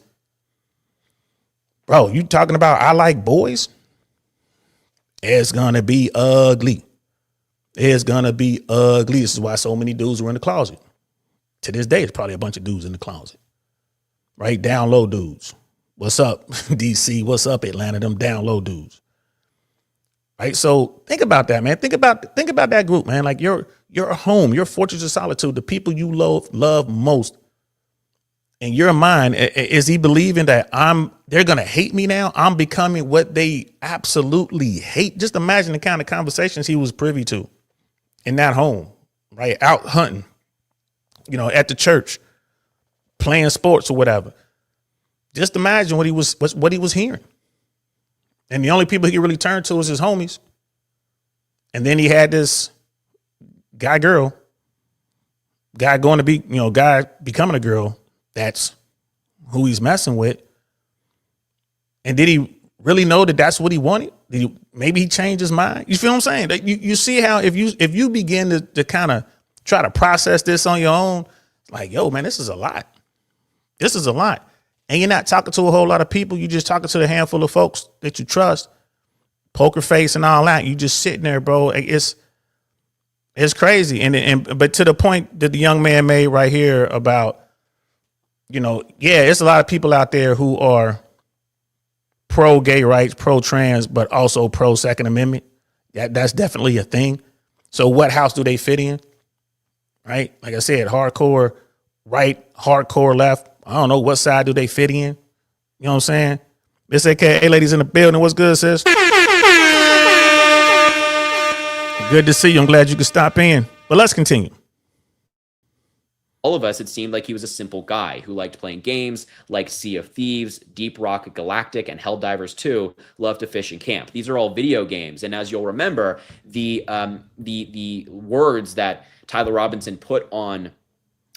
bro, you talking about I like boys? It's going to be ugly. It's going to be ugly. This is why so many dudes were in the closet. To this day, it's probably a bunch of dudes in the closet. Right? Down low dudes. What's up, DC? What's up, Atlanta? Them down low dudes. Right? So think about that, man. Think about that group, man. Like your home, your fortress of solitude, the people you love most. In your mind, is he believing that they're gonna hate me now? I'm becoming what they absolutely hate. Just imagine the kind of conversations he was privy to in that home, right? Out hunting, at the church, playing sports or whatever. Just imagine what he was hearing. And the only people he could really turn to was his homies. And then he had this guy going to be, guy becoming a girl. That's who he's messing with. And did he really know that that's what he wanted? Maybe he changed his mind. You feel what I'm saying? You see how if you begin to kind of try to process this on your own, like, yo, man, this is a lot. This is a lot. And you're not talking to a whole lot of people. You're just talking to a handful of folks that you trust. Poker face and all that. You just sitting there, bro. It's crazy. But to the point that the young man made right here about, it's a lot of people out there who are pro gay rights, pro trans, but also pro Second Amendment. That's definitely a thing. So what house do they fit in? Right? Like I said, hardcore right, hardcore left. I don't know what side do they fit in. You know what I'm saying? Miss AKA ladies in the building. What's good, sis? Good to see you. I'm glad you could stop in. But let's continue. All of us, it seemed like he was a simple guy who liked playing games like Sea of Thieves, Deep Rock Galactic, and Helldivers 2, loved to fish and camp. These are all video games. And as you'll remember, the words that Tyler Robinson put on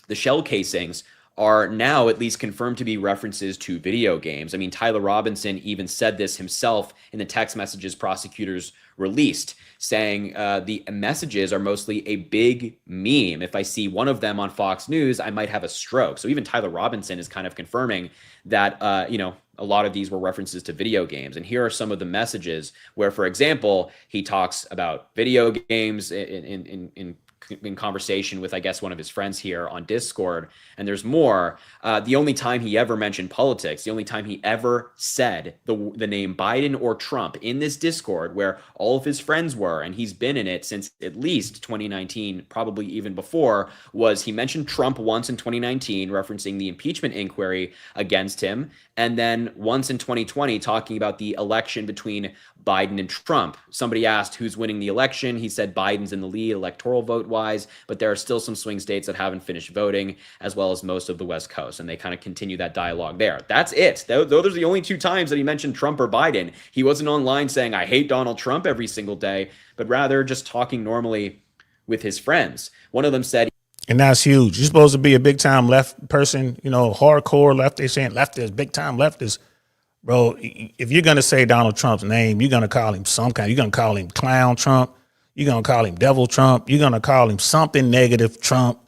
the shell casings are now at least confirmed to be references to video games. I mean, Tyler Robinson even said this himself in the text messages prosecutors released, saying the messages are mostly a big meme. If I see one of them on Fox News, I might have a stroke. So even Tyler Robinson is kind of confirming that, a lot of these were references to video games. And here are some of the messages where, for example, he talks about video games in conversation with, I guess, one of his friends here on Discord. And there's more. The only time he ever mentioned politics, the only time he ever said the name Biden or Trump in this Discord where all of his friends were, and he's been in it since at least 2019, probably even before, was he mentioned Trump once in 2019, referencing the impeachment inquiry against him. And then once in 2020, talking about the election between Biden and Trump. Somebody asked who's winning the election. He said Biden's in the lead electoral vote wise, but there are still some swing states that haven't finished voting, as well as most of the West Coast. And they kind of continue that dialogue there. That's it. Those are the only two times that he mentioned Trump or Biden. He wasn't online saying, I hate Donald Trump every single day, but rather just talking normally with his friends. One of them said, and that's huge. You're supposed to be a big time left person, hardcore left. They're saying leftist, big time leftist. Bro, if you're going to say Donald Trump's name, you're going to call him you're going to call him Clown Trump. You're going to call him Devil Trump. You're going to call him something negative Trump.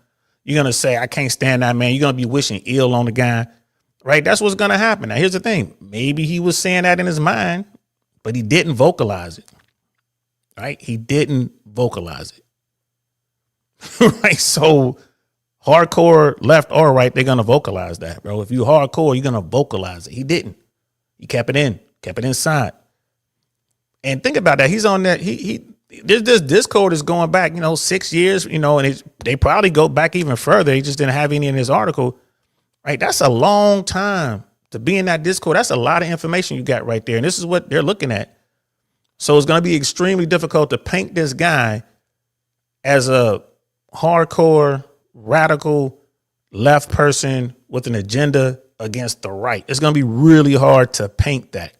You're going to say, I can't stand that man. You're going to be wishing ill on the guy, right? That's what's going to happen. Now, here's the thing. Maybe he was saying that in his mind, but he didn't vocalize it, right? He didn't vocalize it. Right, so hardcore left or right, they're gonna vocalize that, bro. If you hardcore, you're gonna vocalize it. He didn't. He kept it inside. And think about that. He's on that. This Discord is going back, 6 years, and they probably go back even further. He just didn't have any in his article, right? That's a long time to be in that Discord. That's a lot of information you got right there, and this is what they're looking at. So it's gonna be extremely difficult to paint this guy as a hardcore, radical left person with an agenda against the right. It's going to be really hard to paint that.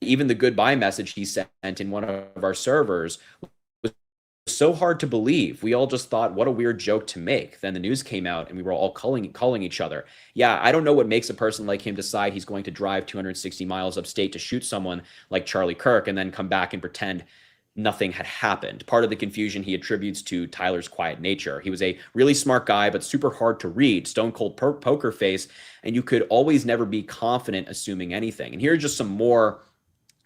even the goodbye message he sent in one of our servers was so hard to believe. We all just thought, what a weird joke to make. Then the news came out and we were all calling each other. Yeah, I don't know what makes a person like him decide he's going to drive 260 miles upstate to shoot someone like Charlie Kirk and then come back and pretend nothing had happened. Part of the confusion he attributes to Tyler's quiet nature. He was a really smart guy, but super hard to read, stone cold poker face, and you could always never be confident assuming anything. And here are just some more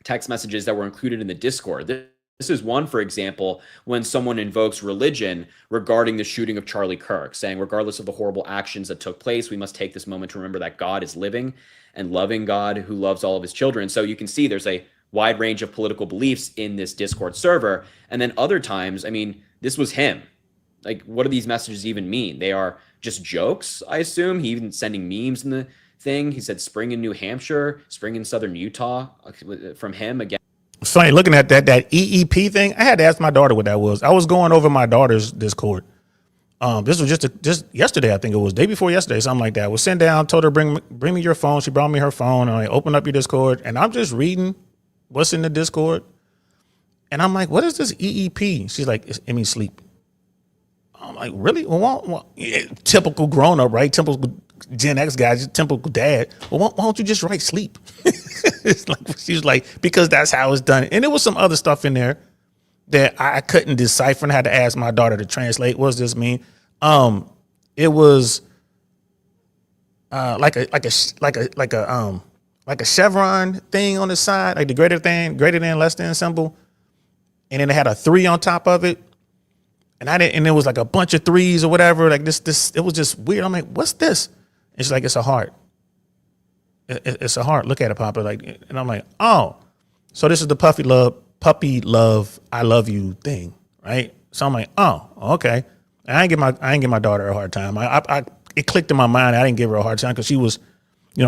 text messages that were included in the Discord. This is one, for example, when someone invokes religion regarding the shooting of Charlie Kirk, saying, regardless of the horrible actions that took place, we must take this moment to remember that God is living and loving God who loves all of his children. So you can see there's a wide range of political beliefs in this Discord server. And then other times, I mean, this was him. Like, what do these messages even mean? They are just jokes, I assume. He even sending memes in the thing. He said spring in New Hampshire, spring in southern Utah from him again. It's funny looking at that EEP thing. I had to ask my daughter what that was. I was going over my daughter's Discord. This was just yesterday, I think it was day before yesterday, something like that. I was sitting down, told her bring me your phone. She brought me her phone, and I opened up your Discord, and I'm just reading what's in the Discord, and I'm like, what is this EEP? She's like, it means sleep. I'm like, really? Well, typical grown up, right? Typical Gen X guy, just typical dad. Well, why don't you just write sleep? It's like, she was like, because that's how it's done. And there was some other stuff in there that I couldn't decipher and had to ask my daughter to translate. What does this mean? It was like a chevron thing on the side, like the greater than, less than symbol, and then it had a 3 on top of it. And it was like a bunch of 3s or whatever. Like this, it was just weird. I'm like, what's this? And she's like, it's a heart. It's a heart. Look at it, Papa. Like, and I'm like, oh, so this is the puppy love, I love you thing, right? So I'm like, oh, okay. And I ain't give my daughter a hard time. It clicked in my mind. I didn't give her a hard time because she was,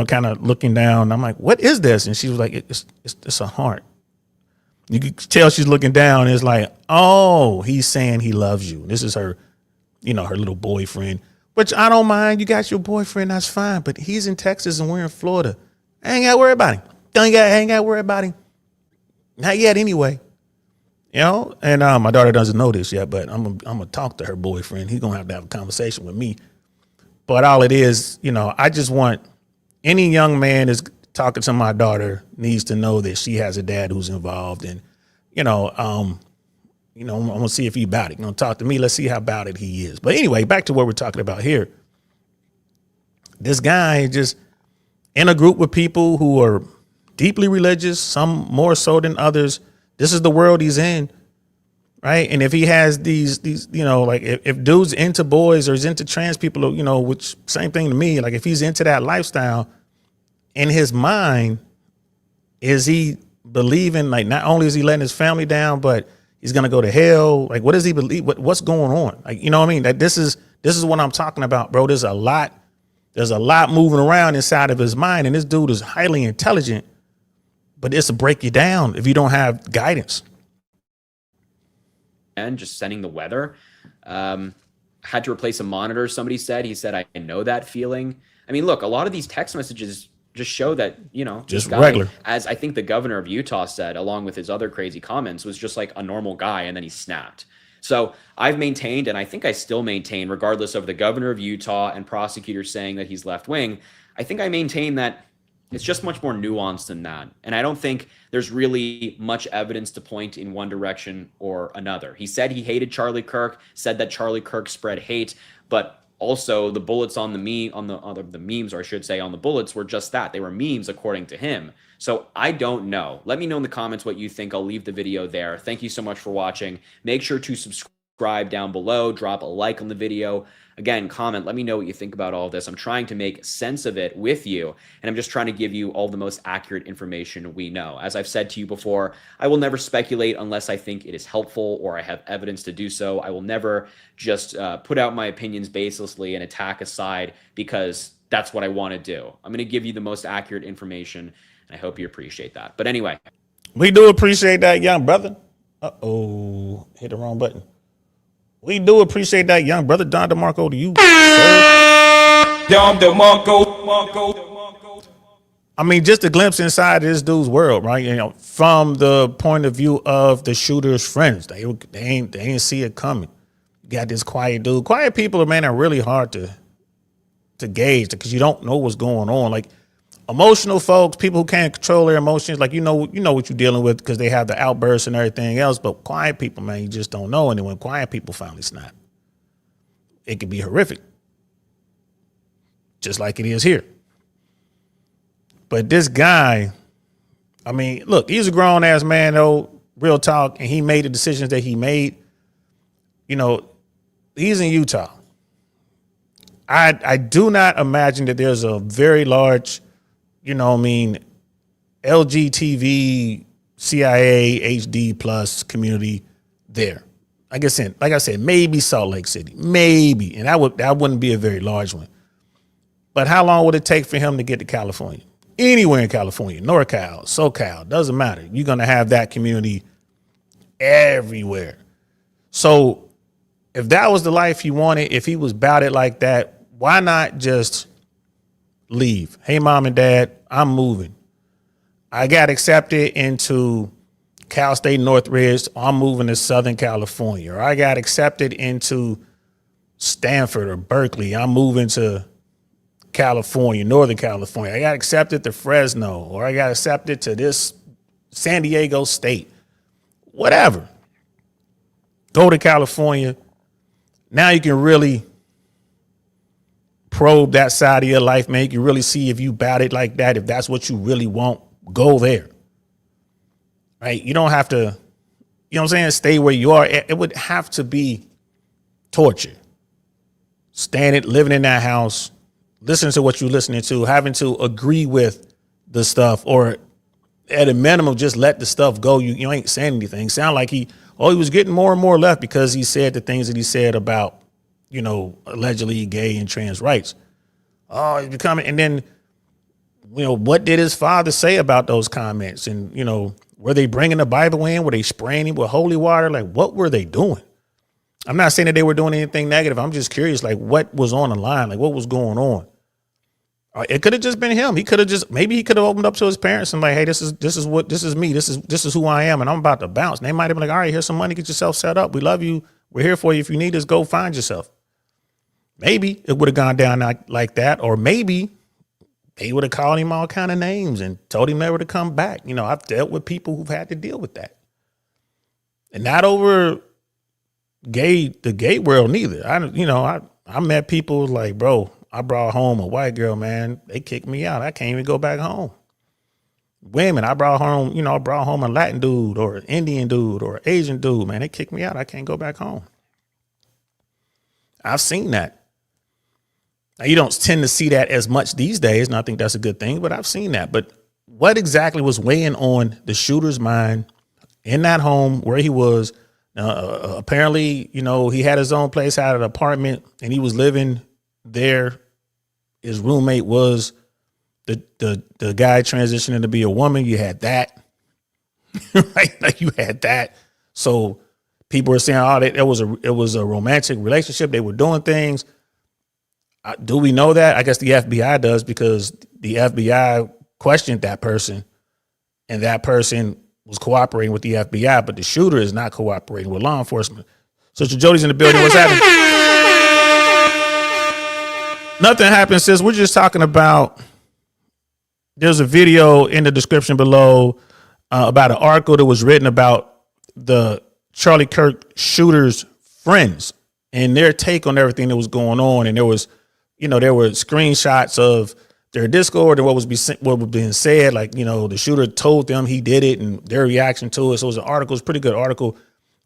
kind of looking down. I'm like, what is this? And she was like, it's a heart. You can tell she's looking down. And it's like, oh, he's saying he loves you. This is her, her little boyfriend, which I don't mind. You got your boyfriend. That's fine. But he's in Texas and we're in Florida. I ain't got to worry about him. I ain't got to worry about him. Not yet anyway. And my daughter doesn't know this yet, but I'm going to talk to her boyfriend. He's going to have a conversation with me. But all it is, I just want any young man is talking to my daughter needs to know that she has a dad who's involved, and I'm gonna see if he's about it. Talk to me. Let's see how about it he is. But anyway, back to what we're talking about here. This guy just in a group with people who are deeply religious, some more so than others. This is the world he's in, right? And if he has these, like if dude's into boys or is into trans people, which same thing to me. Like if he's into that lifestyle. In his mind, is he believing, like, not only is he letting his family down, but he's going to go to hell? Like, what does he believe? What's going on? Like, you know what I mean? That this is what I'm talking about, bro. There's a lot moving around inside of his mind. And this dude is highly intelligent, but it's to break you down if you don't have guidance. And just sending the weather, had to replace a monitor. Somebody said, he said, I know that feeling. I mean, look, a lot of these text messages just show that, just guy, regular, as I think the governor of Utah said, along with his other crazy comments, was just like a normal guy, and then he snapped. So I've maintained, and I think I still maintain, regardless of the governor of Utah and prosecutors saying that he's left wing, I think I maintain that it's just much more nuanced than that. And I don't think there's really much evidence to point in one direction or another. He said he hated Charlie Kirk, said that Charlie Kirk spread hate, but also the bullets on the memes, or I should say on the bullets, were just that. They were memes according to him. So I don't know. Let me know in the comments what you think. I'll leave the video there. Thank you so much for watching. Make sure to subscribe down below, drop a like on the video. Again, comment, let me know what you think about all this. I'm trying to make sense of it with you, and I'm just trying to give you all the most accurate information we know. As I've said to you before, I will never speculate unless I think it is helpful or I have evidence to do so. I will never just put out my opinions baselessly and attack a side because that's what I want to do. I'm going to give you the most accurate information, and I hope you appreciate that. But anyway. We do appreciate that, young brother. Uh-oh, hit the wrong button. We do appreciate that, young brother. Don DeMarco to you, sir. Don DeMarco. I mean, just a glimpse inside this dude's world, right? From the point of view of the shooter's friends, they ain't see it coming. You got this quiet dude. Quiet people, man, are really hard to gauge because you don't know what's going on. Like emotional folks, people who can't control their emotions, like you know what you're dealing with because they have the outbursts and everything else. But quiet people, man, you just don't know. And then when quiet people finally snap, it can be horrific, just like it is here. But this guy, I mean, look, he's a grown ass man, though, real talk, and he made the decisions that he made. He's in Utah. I do not imagine that there's a very large, LGTV, CIA, HD plus community there. Like I said, maybe Salt Lake City, maybe, and that wouldn't be a very large one. But how long would it take for him to get to California? Anywhere in California, NorCal, SoCal, doesn't matter. You're going to have that community everywhere. So if that was the life he wanted, if he was about it like that, why not just leave? Hey, mom and dad, I'm moving. I got accepted into Cal State Northridge. I'm moving to Southern California. Or I got accepted into Stanford or Berkeley. I'm moving to California, Northern California. I got accepted to Fresno, or I got accepted to this San Diego State, whatever. Go to California. Now you can really probe that side of your life, man. You can really see if you bout it like that. If that's what you really want, go there. Right? You don't have to, stay where you are. It would have to be torture. Living in that house, listening to what you're listening to, having to agree with the stuff, or at a minimum, just let the stuff go. You ain't saying anything. Sound like he was getting more and more left because he said the things that he said about, allegedly gay and trans rights. Oh, he's becoming, and then, what did his father say about those comments? And, were they bringing the Bible in? Were they spraying him with holy water? Like, what were they doing? I'm not saying that they were doing anything negative. I'm just curious, like, what was on the line? Like, what was going on? It could have just been him. He could have opened up to his parents and like, hey, this is me. This is who I am. And I'm about to bounce. And they might have been like, all right, here's some money. Get yourself set up. We love you. We're here for you. If you need us, go find yourself. Maybe it would have gone down like that. Or maybe they would have called him all kind of names and told him never to come back. I've dealt with people who've had to deal with that. And not over the gay world neither. I met people like, bro, I brought home a white girl, man. They kicked me out. I can't even go back home. Women, I brought home a Latin dude or an Indian dude or an Asian dude, man. They kicked me out. I can't go back home. I've seen that. Now, you don't tend to see that as much these days, and I think that's a good thing, but I've seen that. But what exactly was weighing on the shooter's mind in that home where he was? Apparently, he had his own place, had an apartment, and he was living there. His roommate was the guy transitioning to be a woman. You had that, right? Like you had that. So people were saying, "Oh, it was a romantic relationship. They were doing things." Do we know that? I guess the FBI does, because the FBI questioned that person, and that person was cooperating with the FBI, but the shooter is not cooperating with law enforcement. Sister Jody's in the building. What's happening? Nothing happened, sis. We're just talking about, there's a video in the description below about an article that was written about the Charlie Kirk shooter's friends and their take on everything that was going on. And there was, there were screenshots of their Discord and what was being said. Like, the shooter told them he did it and their reaction to it. So it was an article, it's a pretty good article.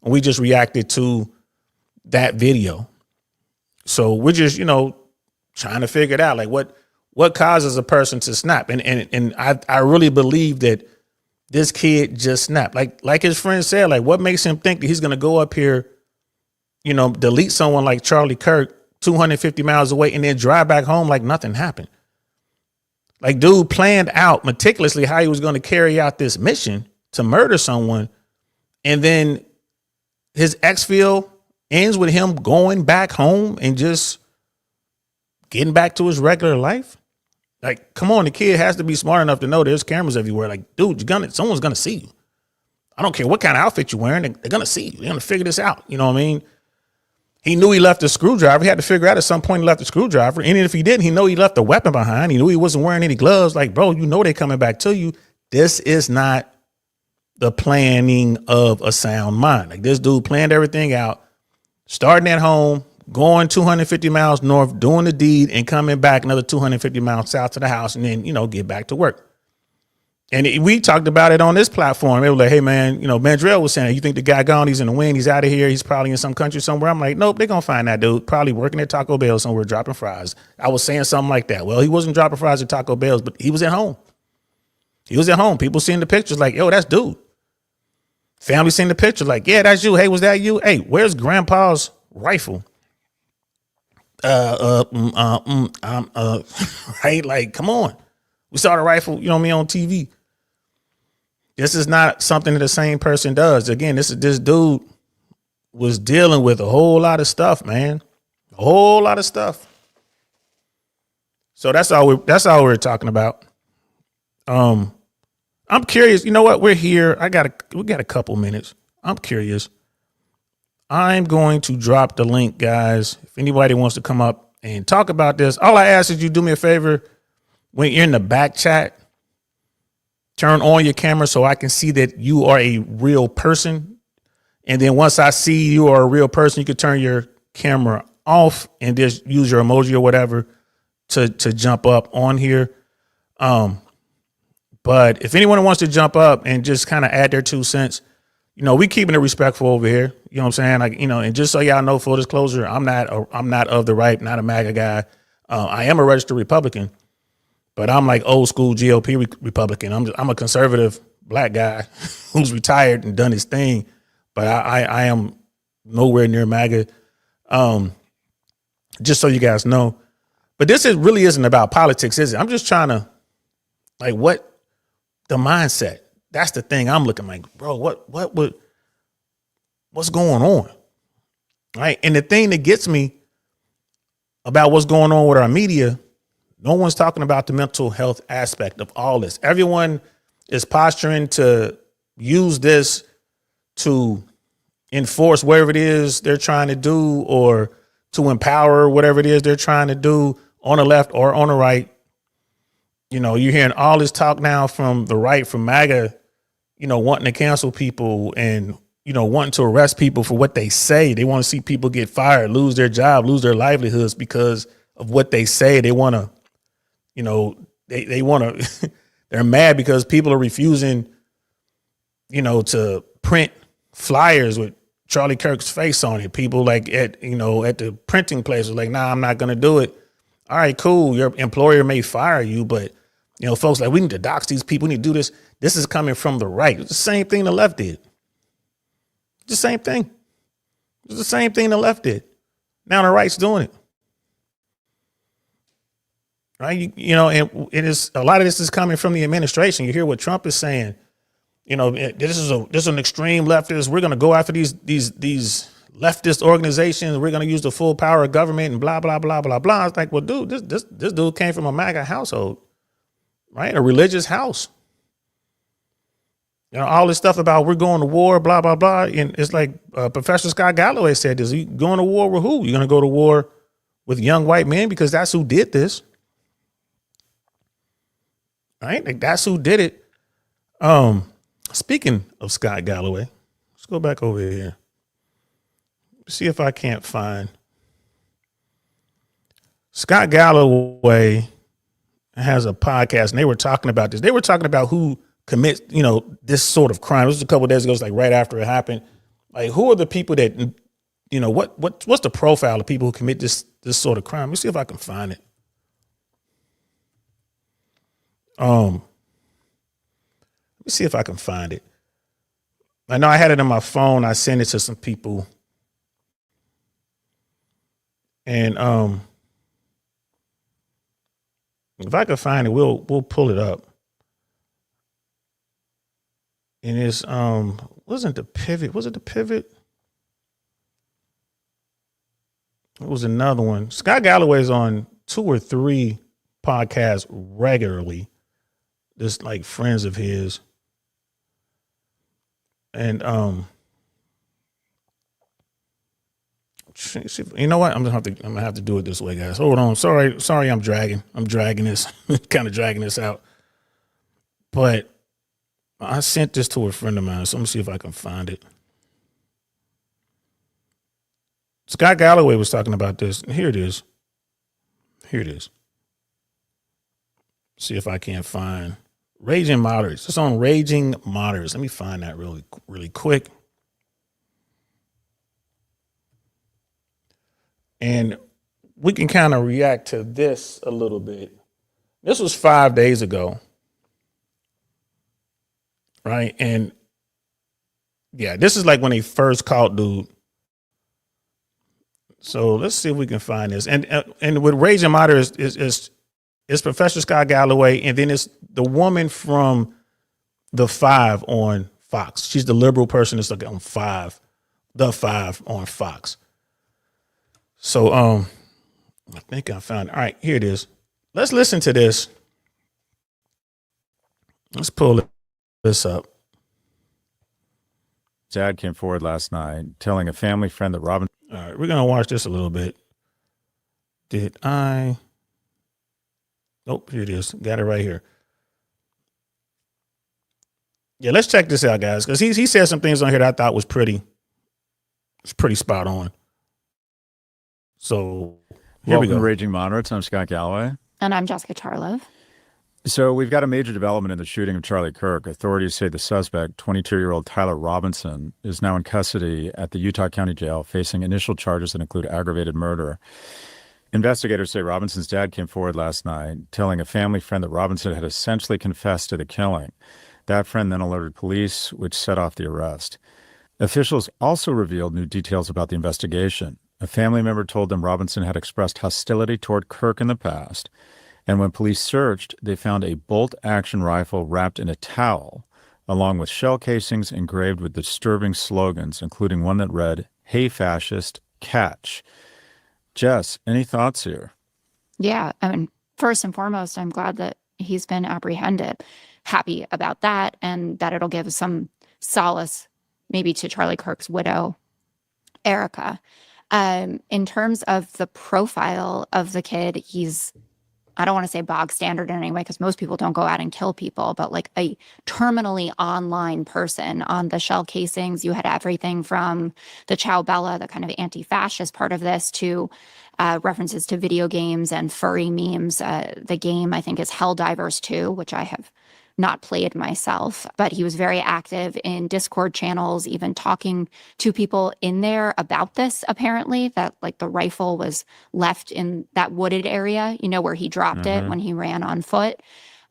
And we just reacted to that video. So we're just, trying to figure it out. Like what causes a person to snap? And I really believe that this kid just snapped. Like his friend said, like what makes him think that he's going to go up here, delete someone like Charlie Kirk 250 miles away and then drive back home like nothing happened. Like dude planned out meticulously how he was going to carry out this mission to murder someone. And then his exfil ends with him going back home and just getting back to his regular life. Like, come on, the kid has to be smart enough to know there's cameras everywhere. Like, dude, someone's gonna see you. I don't care what kind of outfit you're wearing, they're gonna see you. They're gonna figure this out. You know what I mean? He knew he left a screwdriver. He had to figure out at some point he left a screwdriver. And if he didn't, he knew he left a weapon behind. He knew he wasn't wearing any gloves. Like, bro, you know they're coming back to you. This is not the planning of a sound mind. Like, this dude planned everything out, starting at home, going 250 miles north, doing the deed, and coming back another 250 miles south to the house, and then, get back to work. And we talked about it on this platform. They were like, hey, man, Mandrell was saying, you think the guy gone, he's in the wind, he's out of here, he's probably in some country somewhere. I'm like, nope, they're going to find that dude, probably working at Taco Bell somewhere, dropping fries. I was saying something like that. Well, he wasn't dropping fries at Taco Bell's, but he was at home. He was at home. People seeing the pictures like, yo, that's dude. Family seeing the picture like, yeah, that's you. Hey, was that you? Hey, where's grandpa's rifle? Right? Like, come on. We saw the rifle, on TV. This is not something that the same person does. Again, this dude was dealing with a whole lot of stuff, man. A whole lot of stuff. So that's all we're talking about. I'm curious. You know what? We're here. We got a couple minutes. I'm curious. I'm going to drop the link, guys. If anybody wants to come up and talk about this, all I ask is you do me a favor. When you're in the back chat, turn on your camera so I can see that you are a real person. And then once I see you are a real person, you can turn your camera off and just use your emoji or whatever to jump up on here. But if anyone wants to jump up and just kind of add their 2 cents, we keeping it respectful over here. You know what I'm saying? Like, and just so y'all know, full disclosure, I'm not of the right, not a MAGA guy. I am a registered Republican, but I'm like old school GOP Republican. I'm a conservative black guy who's retired and done his thing, but I am nowhere near MAGA. Just so you guys know. But this really isn't about politics, is it? I'm just trying to, like, what the mindset. That's the thing I'm looking like, bro, what's going on? Right. And the thing that gets me about what's going on with our media, no one's talking about the mental health aspect of all this. Everyone is posturing to use this to enforce whatever it is they're trying to do, or to empower whatever it is they're trying to do on the left or on the right. You're hearing all this talk now from the right, from MAGA, wanting to cancel people and, wanting to arrest people for what they say. They want to see people get fired, lose their job, lose their livelihoods because of what they say. They want to, they want to, they're mad because people are refusing, to print flyers with Charlie Kirk's face on it. People like at the printing place are like, nah, I'm not going to do it. All right, cool. Your employer may fire you, but folks like, we need to dox these people. We need to do this. This is coming from the right. It's the same thing the left did. The same thing. It's the same thing the left did. Now the right's doing it. Right? And it is, a lot of this is coming from the administration. You hear what Trump is saying. This is an extreme leftist. We're going to go after these leftist organizations. We're going to use the full power of government and blah, blah, blah, blah, blah. It's like, well, dude, this dude came from a MAGA household, right? A religious house. All this stuff about we're going to war, blah, blah, blah. And it's like Professor Scott Galloway said this. You going to war with who? You're going to go to war with young white men because that's who did this. Right? Like, that's who did it. Speaking of Scott Galloway, let's go back over here. See if I can't find Scott Galloway has a podcast, and they were talking about this. They were talking about who commits, this sort of crime. This was a couple of days ago. It's like right after it happened. Like, who are the people that, what's the profile of people who commit this sort of crime? Let me see if I can find it. Let me see if I can find it. I know I had it on my phone. I sent it to some people. And if I can find it, we'll pull it up. And it's wasn't the pivot? Was it the pivot? It was another one. Scott Galloway's on 2 or 3 podcast regularly. Just like friends of his. And you know what? I'm gonna have to do it this way, guys. Hold on. Sorry, I'm dragging this, kind of dragging this out. But I sent this to a friend of mine, so let me see if I can find it. Scott Galloway was talking about this. Here it is. See if I can't find Raging Moderates. It's on Raging Moderates. Let me find that really quick. And we can kind of react to this a little bit. This was 5 days ago. Right. And yeah, this is like when they first caught dude. So let's see if we can find this. And with Raging Moderates is Professor Scott Galloway, and then it's the woman from The Five on Fox. She's the liberal person that's like on The Five on Fox. So I think I found it. All right, here it is. Let's listen to this. Let's pull this up. Dad came forward last night telling a family friend that Robin. All right, we're gonna watch this a little bit. Did I? Nope, here it is. Got it right here. Yeah, let's check this out, guys, because he said some things on here that I thought was pretty spot on. So here we go. Raging Moderates. I'm Scott Galloway. And I'm Jessica Charlove. So we've got a major development in the shooting of Charlie Kirk. Authorities say the suspect, 22-year-old Tyler Robinson, is now in custody at the Utah County Jail, facing initial charges that include aggravated murder. Investigators say Robinson's dad came forward last night telling a family friend that Robinson had essentially confessed to the killing. That friend then alerted police, which set off the arrest. Officials also revealed new details about the investigation. A family member told them Robinson had expressed hostility toward Kirk in the past. And when police searched, they found a bolt-action rifle wrapped in a towel, along with shell casings engraved with disturbing slogans, including one that read, "Hey, fascist, catch." Jess, any thoughts here? Yeah, I mean, first and foremost, I'm glad that he's been apprehended. Happy about that, and that it'll give some solace maybe to Charlie Kirk's widow, Erica. In terms of the profile of the kid, he's, I don't want to say bog standard in any way, because most people don't go out and kill people, but like a terminally online person. On the shell casings, you had everything from the Ciao Bella, the kind of anti-fascist part of this, to references to video games and furry memes. The game, I think, is Helldivers 2, which I have not played myself, but he was very active in Discord channels, even talking to people in there about this, apparently, that like the rifle was left in that wooded area, you know, where he dropped it when he ran on foot.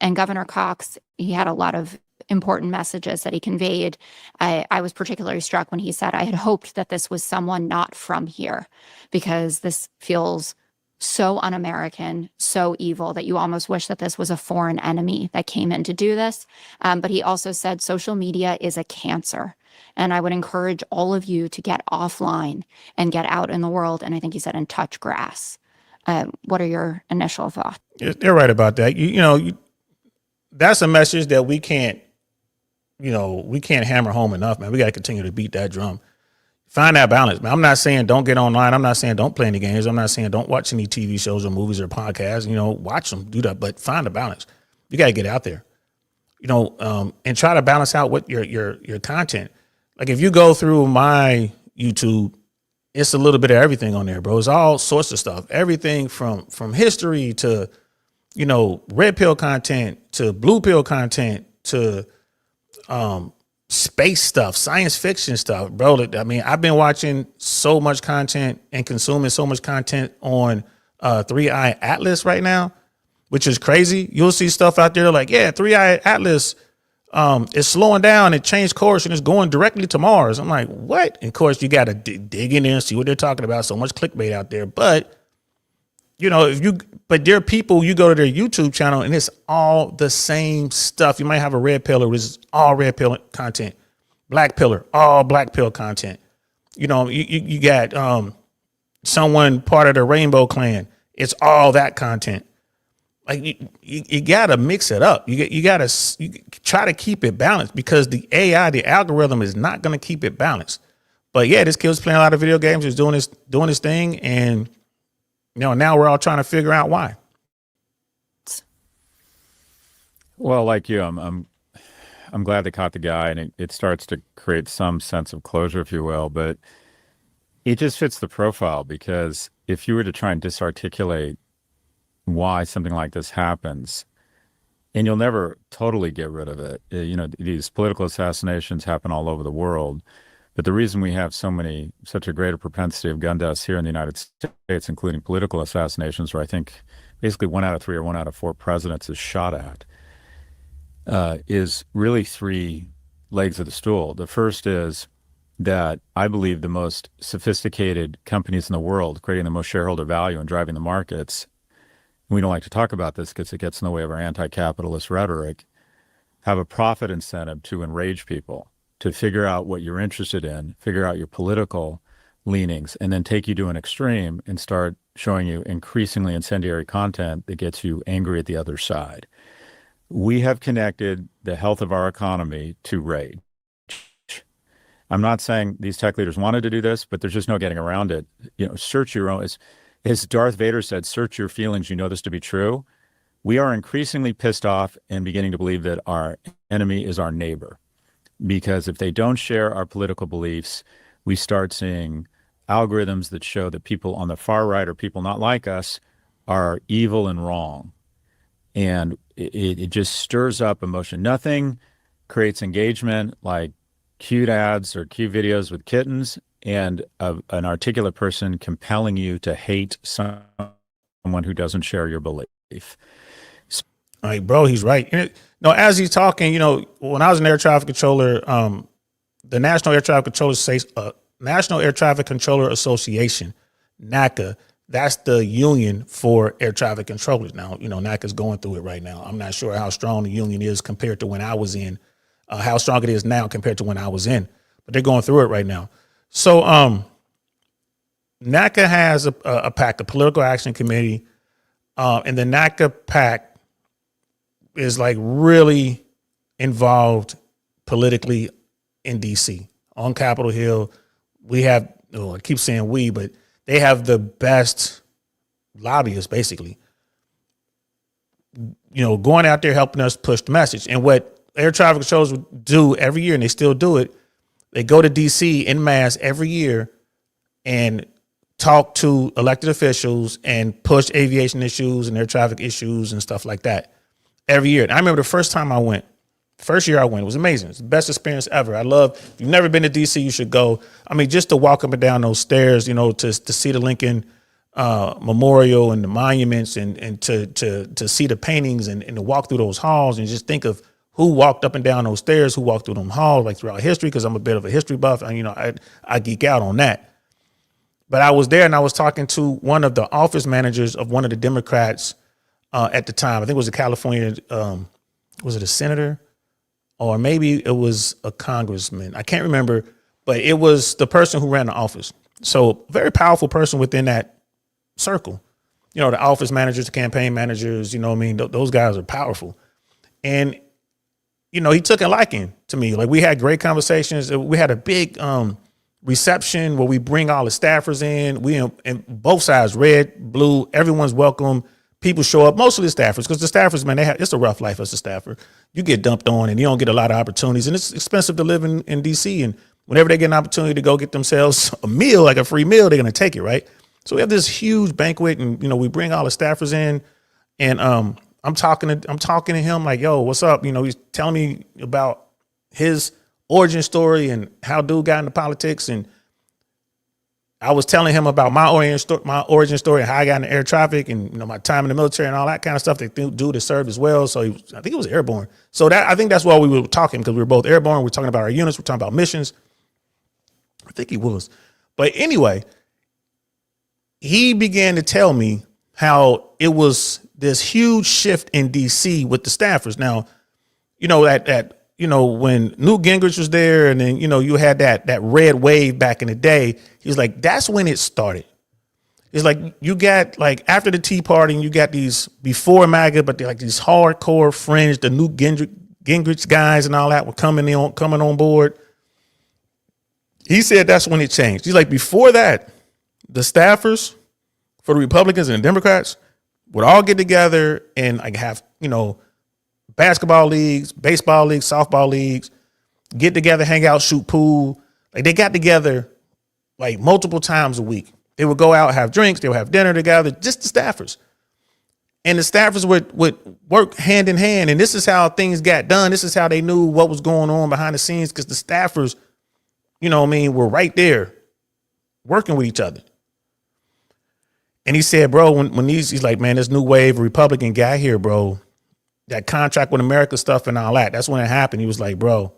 And Governor Cox, he had a lot of important messages that he conveyed. I was particularly struck when he said, "I had hoped that this was someone not from here, because this feels so un-American, so evil, that you almost wish that this was a foreign enemy that came in to do this." But he also said social media is a cancer. And I would encourage all of you to get offline and get out in the world. And I think he said, and touch grass. What are your initial thoughts? They're right about that. That's a message that we can't hammer home enough, man. We got to continue to beat that drum. Find that balance, man. I'm not saying don't get online. I'm not saying don't play any games. I'm not saying don't watch any TV shows or movies or podcasts. Watch them, do that, but find a balance. You got to get out there, and try to balance out what your content. Like if you go through my YouTube, it's a little bit of everything on there, bro. It's all sorts of stuff. Everything from history to, red pill content to blue pill content to, space stuff, science fiction stuff, bro. I mean, I've been watching so much content and consuming so much content on 3i Atlas right now, which is crazy. You'll see stuff out there like, yeah, 3i Atlas is slowing down and changed course and it's going directly to Mars. I'm like, what? And of course, you got to dig in there and see what they're talking about. So much clickbait out there. But, but there are people, you go to their YouTube channel and it's all the same stuff. You might have a red pillar, which is all red pill content. Black pillar, all black pill content. You got someone part of the Rainbow Clan. It's all that content. Like you got to mix it up. You got to try to keep it balanced, because the AI, the algorithm, is not going to keep it balanced. But yeah, this kid was playing a lot of video games, was doing his thing, and now we're all trying to figure out why. Well, like you, I'm glad they caught the guy, and it starts to create some sense of closure, if you will. But it just fits the profile, because if you were to try and disarticulate why something like this happens, and you'll never totally get rid of it. These political assassinations happen all over the world, but the reason we have such a greater propensity of gun deaths here in the United States, including political assassinations, where I think basically 1 out of 3 or 1 out of 4 presidents is shot at, is really 3 legs of the stool. The first is that I believe the most sophisticated companies in the world, creating the most shareholder value and driving the markets, we don't like to talk about this because it gets in the way of our anti-capitalist rhetoric, have a profit incentive to enrage people, to figure out what you're interested in, figure out your political leanings, and then take you to an extreme and start showing you increasingly incendiary content that gets you angry at the other side. We have connected the health of our economy to rage. I'm not saying these tech leaders wanted to do this, but there's just no getting around it. Search your own. As Darth Vader said, search your feelings. You know this to be true. We are increasingly pissed off and beginning to believe that our enemy is our neighbor, because if they don't share our political beliefs, we start seeing algorithms that show that people on the far right, or people not like us, are evil and wrong. And it just stirs up emotion. Nothing creates engagement like cute ads or cute videos with kittens and an articulate person compelling you to hate someone who doesn't share your belief. All right, bro, he's right. As he's talking, when I was an air traffic controller, the National Air Traffic Controller Association, NACA, that's the union for air traffic controllers. Now, NACA's going through it right now. I'm not sure how strong the union is compared to when I was in, how strong it is now compared to when I was in, but they're going through it right now. So NACA has a PAC, the Political Action Committee, and the NACA PAC is like really involved politically in DC. On Capitol Hill, we have, I keep saying we, but they have the best lobbyists, basically, going out there helping us push the message. And what air traffic controllers do every year, and they still do it, they go to DC en masse every year and talk to elected officials and push aviation issues and air traffic issues and stuff like that every year. And I remember the first year I went, it was amazing. It's the best experience ever. If you've never been to DC, you should go. I mean, just to walk up and down those stairs, to see the Lincoln Memorial and the monuments and to see the paintings and to walk through those halls and just think of who walked up and down those stairs, who walked through them halls, like throughout history, because I'm a bit of a history buff, and I geek out on that. But I was there and I was talking to one of the office managers of one of the Democrats at the time. I think it was a California, was it a senator? Or maybe it was a congressman. I can't remember, but it was the person who ran the office. So very powerful person within that circle. The office managers, the campaign managers, those guys are powerful. And he took a liking to me. Like, we had great conversations. We had a big reception where we bring all the staffers in. We and both sides, red, blue, everyone's welcome. People show up, mostly the staffers, because the staffers, man, it's a rough life as a staffer. You get dumped on and you don't get a lot of opportunities, and it's expensive to live in DC. And whenever they get an opportunity to go get themselves a meal, like a free meal, they're going to take it, right? So we have this huge banquet, and we bring all the staffers in, and I'm talking to him like, yo, what's up? He's telling me about his origin story and how dude got into politics, and I was telling him about my origin story and how I got into air traffic and my time in the military and all that kind of stuff. That dude has served as well. So I think he was airborne. So I think that's why we were talking, because we were both airborne. We're talking about our units. We're talking about missions. I think he was. But anyway, he began to tell me how it was this huge shift in DC with the staffers. Now, when Newt Gingrich was there, and then, you had that red wave back in the day, he was like, that's when it started. It's like you got like after the Tea Party, and you got these before MAGA, but they're like these hardcore fringe, the new Gingrich guys and all that were coming on board. He said that's when it changed. He's like, before that, the staffers for the Republicans and the Democrats would all get together and like have, basketball leagues, baseball leagues, softball leagues, get together, hang out, shoot pool. Like they got together like multiple times a week. They would go out, have drinks, they would have dinner together, just the staffers. And the staffers would work hand in hand. And this is how things got done. This is how they knew what was going on behind the scenes, because the staffers, were right there working with each other. And he said, bro, when he's like, man, this new wave of Republican guy here, bro, that contract with America stuff and all that, that's when it happened. He was like, bro,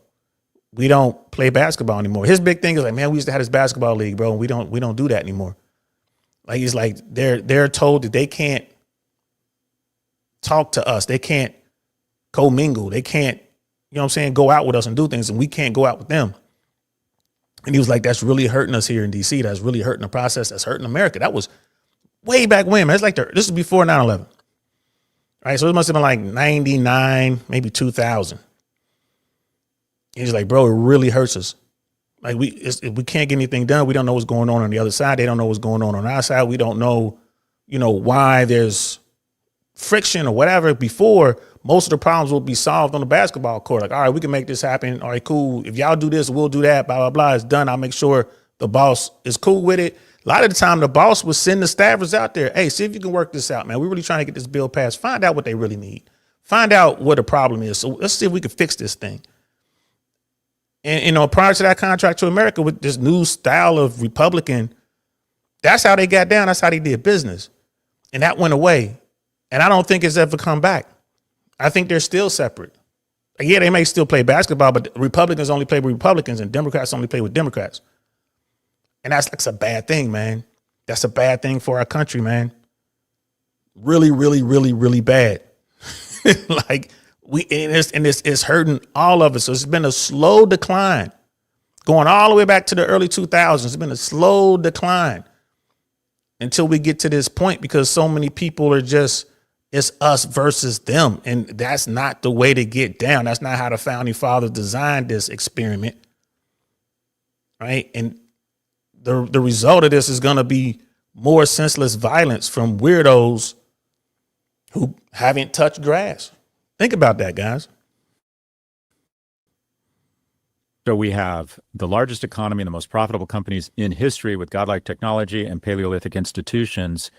we don't play basketball anymore. His big thing is like, man, we used to have this basketball league, bro, and we don't do that anymore. Like, he's like, they're told that they can't talk to us. They can't commingle. They can't, go out with us and do things, and we can't go out with them. And he was like, that's really hurting us here in DC. That's really hurting the process. That's hurting America. That was way back when, man. It's like this is before 9/11. Right. So it must have been like 99, maybe 2000. He's like, bro, it really hurts us. Like we can't get anything done. We don't know what's going on the other side. They don't know what's going on our side. We don't know, why there's friction or whatever. Before, most of the problems will be solved on the basketball court. Like, all right, we can make this happen. All right, cool. If y'all do this, we'll do that. Blah, blah, blah. It's done. I'll make sure the boss is cool with it. A lot of the time, the boss would send the staffers out there. Hey, see if you can work this out, man. We're really trying to get this bill passed. Find out what they really need. Find out what the problem is. So let's see if we can fix this thing. And, prior to that contract to America with this new style of Republican, that's how they got down. That's how they did business. And that went away. And I don't think it's ever come back. I think they're still separate. Yeah, they may still play basketball, but Republicans only play with Republicans and Democrats only play with Democrats. And that's a bad thing, man. That's a bad thing for our country, man. Really, really, really, really bad. Like it's hurting all of us. So it's been a slow decline going all the way back to the early 2000s. It's been a slow decline until we get to this point, because so many people are just, it's us versus them. And that's not the way to get down. That's not how the founding fathers designed this experiment. Right. And the result of this is going to be more senseless violence from weirdos who haven't touched grass. Think about that, guys. So we have the largest economy and the most profitable companies in history with godlike technology and Paleolithic institutions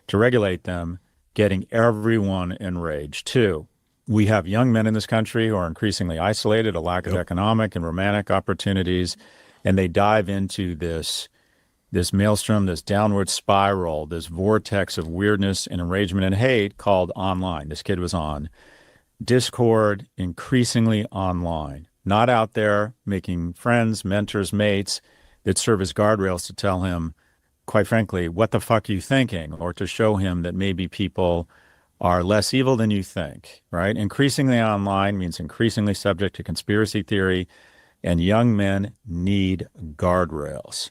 to regulate them, getting everyone enraged. Two, we have young men in this country who are increasingly isolated, a lack of economic and romantic opportunities, and they dive into this maelstrom, this downward spiral, this vortex of weirdness and enragement and hate called online. This kid was on Discord, increasingly online, not out there making friends, mentors, mates that serve as guardrails to tell him, quite frankly, what the fuck are you thinking? Or to show him that maybe people are less evil than you think, right? Increasingly online means increasingly subject to conspiracy theory, and young men need guardrails.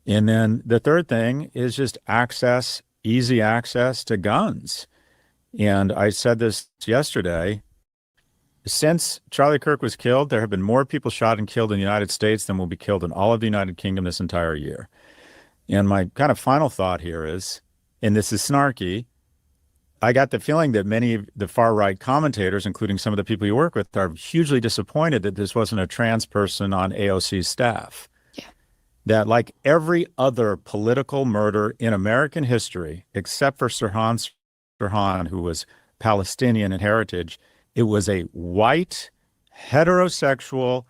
And then the third thing is just access, easy access to guns. And I said this yesterday, since Charlie Kirk was killed, there have been more people shot and killed in the United States than will be killed in all of the United Kingdom this entire year. And my kind of final thought here is, and this is snarky, I got the feeling that many of the far-right commentators, including some of the people you work with, are hugely disappointed that this wasn't a trans person on AOC's staff. Yeah. That like every other political murder in American history, except for Sirhan, who was Palestinian in heritage, it was a white, heterosexual,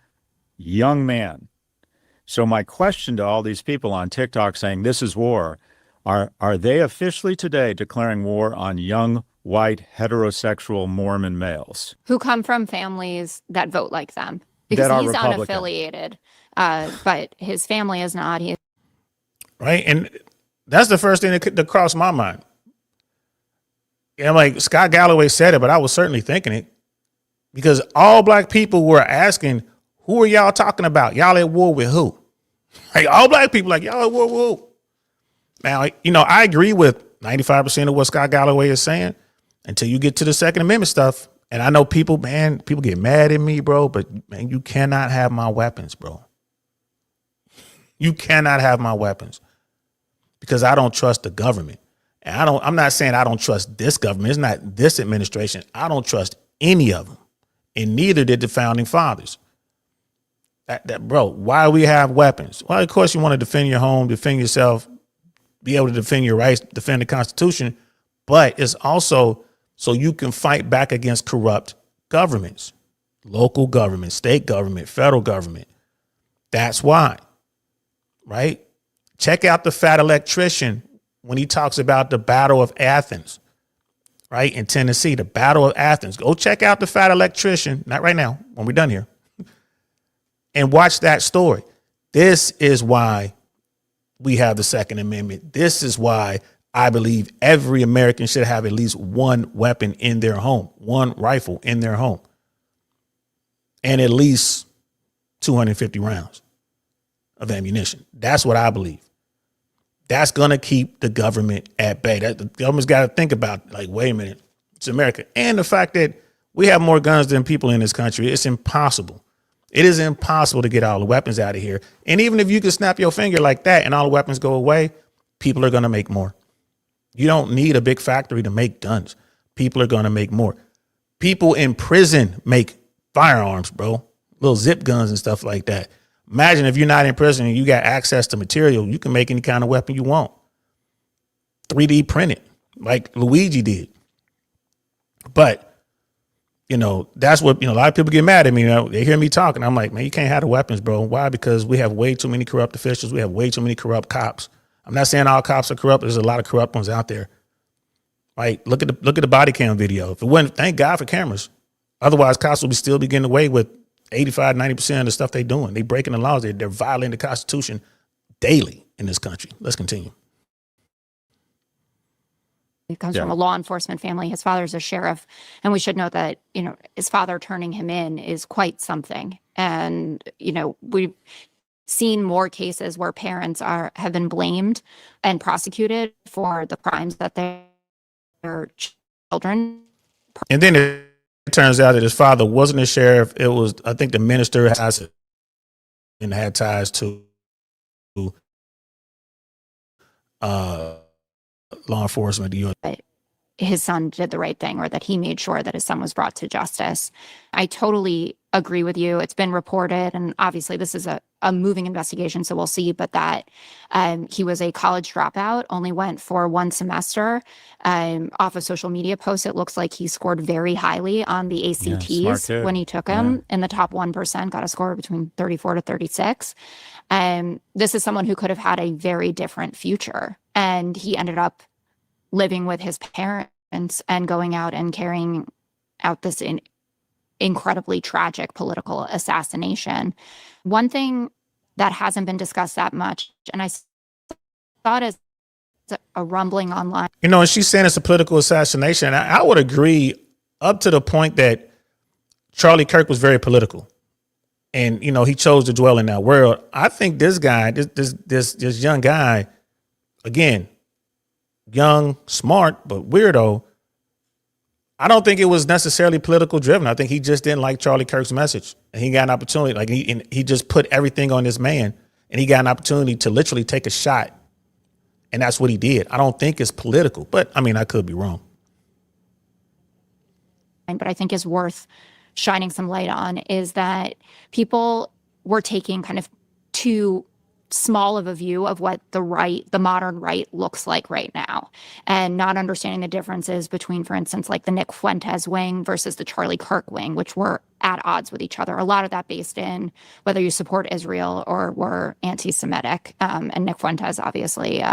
young man. So my question to all these people on TikTok saying this is war, are they officially today declaring war on young, white, heterosexual Mormon males? Who come from families that vote like them. That Because are he's Republican. unaffiliated, but his family is not. Right. And that's the first thing that crossed my mind. Yeah, like Scott Galloway said it, but I was certainly thinking it, because all black people were asking, who are y'all talking about? Y'all at war with who? Like all black people, like y'all at war with who? Now, I agree with 95% of what Scott Galloway is saying until you get to the Second Amendment stuff. And I know people get mad at me, bro, but man, you cannot have my weapons, bro. You cannot have my weapons because I don't trust the government. And I'm not saying I don't trust this government. It's not this administration. I don't trust any of them. And neither did the founding fathers. Bro, why we have weapons? Well, of course you want to defend your home, defend yourself, be able to defend your rights, defend the Constitution, but it's also so you can fight back against corrupt governments, local government, state government, federal government. That's why, right? Check out the fat electrician when he talks about the Battle of Athens, right? In Tennessee, the Battle of Athens. Go check out the fat electrician, not right now, when we're done here, and watch that story. This is why we have the Second Amendment. This is why I believe every American should have at least one weapon in their home, one rifle in their home, and at least 250 rounds of ammunition. That's what I believe. That's going to keep the government at bay. The government's got to think about, like, wait a minute, it's America. And the fact that we have more guns than people in this country, it's impossible. It is impossible to get all the weapons out of here. And even if you can snap your finger like that and all the weapons go away, people are going to make more. You don't need a big factory to make guns. People are going to make more. People in prison make firearms, bro. Little zip guns and stuff like that. Imagine if you're not in prison and you got access to material, you can make any kind of weapon you want. 3D print it like Luigi did. But, that's what, a lot of people get mad at me. They hear me talking. I'm like, man, you can't have the weapons, bro. Why? Because we have way too many corrupt officials. We have way too many corrupt cops. I'm not saying all cops are corrupt. There's a lot of corrupt ones out there. Right? Look at the body cam video. If it wasn't, thank God for cameras. Otherwise, cops will still be getting away with 85, 90% of the stuff they're doing. They're breaking the laws. They're violating the Constitution daily in this country. Let's continue. He comes from a law enforcement family. His father's a sheriff. And we should note that, his father turning him in is quite something. And, we've seen more cases where parents have been blamed and prosecuted for the crimes that their children. And then it turns out that his father wasn't a sheriff. It was, I think, the minister has it and had ties to law enforcement. His son did the right thing, or that he made sure that his son was brought to justice. I totally agree with you. It's been reported, and obviously this is a moving investigation, so we'll see, but that he was a college dropout, only went for one semester. Off of social media posts, it looks like he scored very highly on the ACTs when he took them in the top 1%, got a score between 34 to 36. This is someone who could have had a very different future, and he ended up living with his parents and going out and carrying out this incredibly tragic political assassination. One thing that hasn't been discussed that much, and I thought as a rumbling online. And she's saying it's a political assassination. I would agree up to the point that Charlie Kirk was very political. And, he chose to dwell in that world. I think this guy, this young guy, again, young, smart, but weirdo. I don't think it was necessarily political driven. I think he just didn't like Charlie Kirk's message, and he got an opportunity. Like he just put everything on this man, and he got an opportunity to literally take a shot, and that's what he did. I don't think it's political, but I mean, I could be wrong. But I think is worth shining some light on is that people were taking kind of too small of a view of what the modern right looks like right now, and not understanding the differences between, for instance, like the Nick Fuentes wing versus the Charlie Kirk wing, which were at odds with each other. A lot of that based in whether you support Israel or were anti-Semitic. And Nick Fuentes, obviously,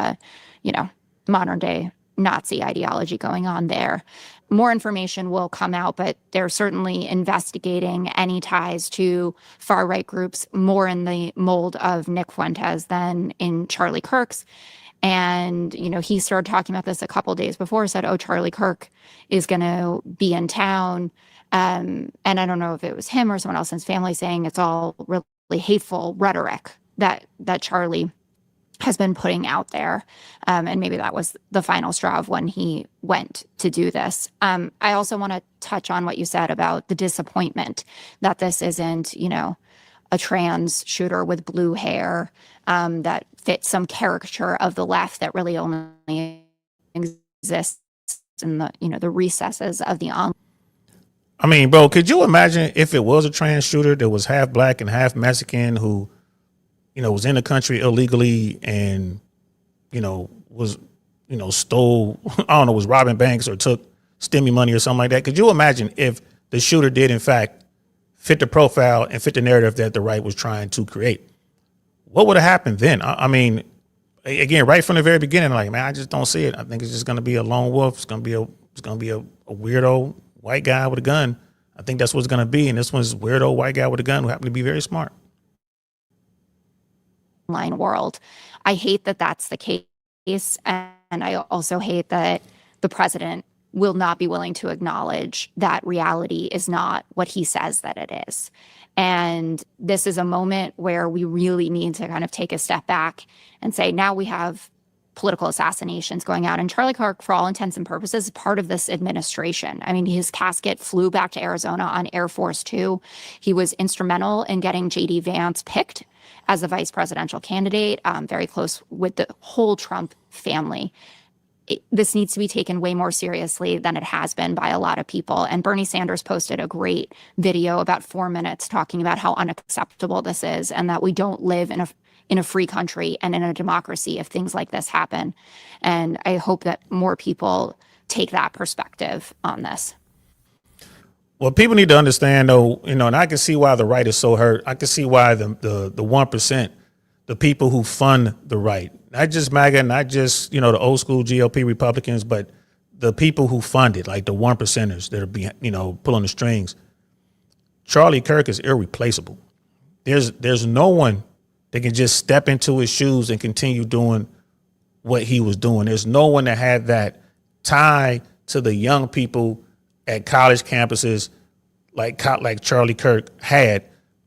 modern day Nazi ideology going on there. More information will come out, but they're certainly investigating any ties to far-right groups more in the mold of Nick Fuentes than in Charlie Kirk's. And, he started talking about this a couple days before, said, Charlie Kirk is going to be in town. And I don't know if it was him or someone else in his family saying it's all really hateful rhetoric that Charlie has been putting out there. And maybe that was the final straw of when he went to do this. I also want to touch on what you said about the disappointment that this isn't, a trans shooter with blue hair that fits some caricature of the left that really only exists in the recesses of the online. I mean, bro, could you imagine if it was a trans shooter that was half black and half Mexican who, was in the country illegally and, was, stole, I don't know, was robbing banks or took stimmy money or something like that? Could you imagine if the shooter did, in fact, fit the profile and fit the narrative that the right was trying to create? What would have happened then? I mean, again, right from the very beginning, like, man, I just don't see it. I think it's just going to be a lone wolf. It's going to be a weirdo white guy with a gun. I think that's what it's going to be. And this one's weirdo white guy with a gun who happened to be very smart. Online world. I hate that that's the case. And I also hate that the president will not be willing to acknowledge that reality is not what he says that it is. And this is a moment where we really need to kind of take a step back and say, now we have political assassinations going out. And Charlie Kirk, for all intents and purposes, is part of this administration. I mean, his casket flew back to Arizona on Air Force Two. He was instrumental in getting J.D. Vance picked as the vice presidential candidate, very close with the whole Trump family. This needs to be taken way more seriously than it has been by a lot of people. And Bernie Sanders posted a great video, about 4 minutes, talking about how unacceptable this is and that we don't live in a free country and in a democracy if things like this happen. And I hope that more people take that perspective on this. Well, people need to understand, though, and I can see why the right is so hurt. I can see why the 1%, the people who fund the right, not just MAGA, not just, the old school GOP Republicans, but the people who fund it, like the 1%ers that are pulling the strings. Charlie Kirk is irreplaceable. There's no one that can just step into his shoes and continue doing what he was doing. There's no one that had that tie to the young people at college campuses like Charlie Kirk had,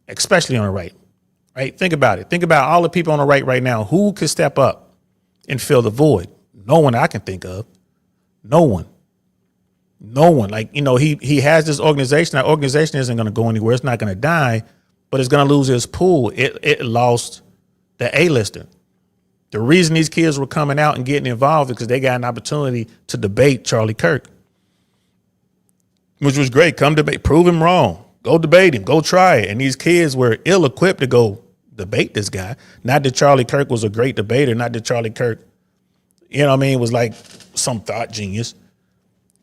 especially on the right. Right? Think about it. Think about all the people on the right now. Who could step up and fill the void? No one I can think of. No one. Like, he has this organization. That organization isn't going to go anywhere. It's not going to die, but it's going to lose its pool. It lost the A-lister. The reason these kids were coming out and getting involved is because they got an opportunity to debate Charlie Kirk, which was great. Come debate, prove him wrong. Go debate him. Go try it. And these kids were ill-equipped to go debate this guy. Not that Charlie Kirk was a great debater. Not that Charlie Kirk, was like some thought genius.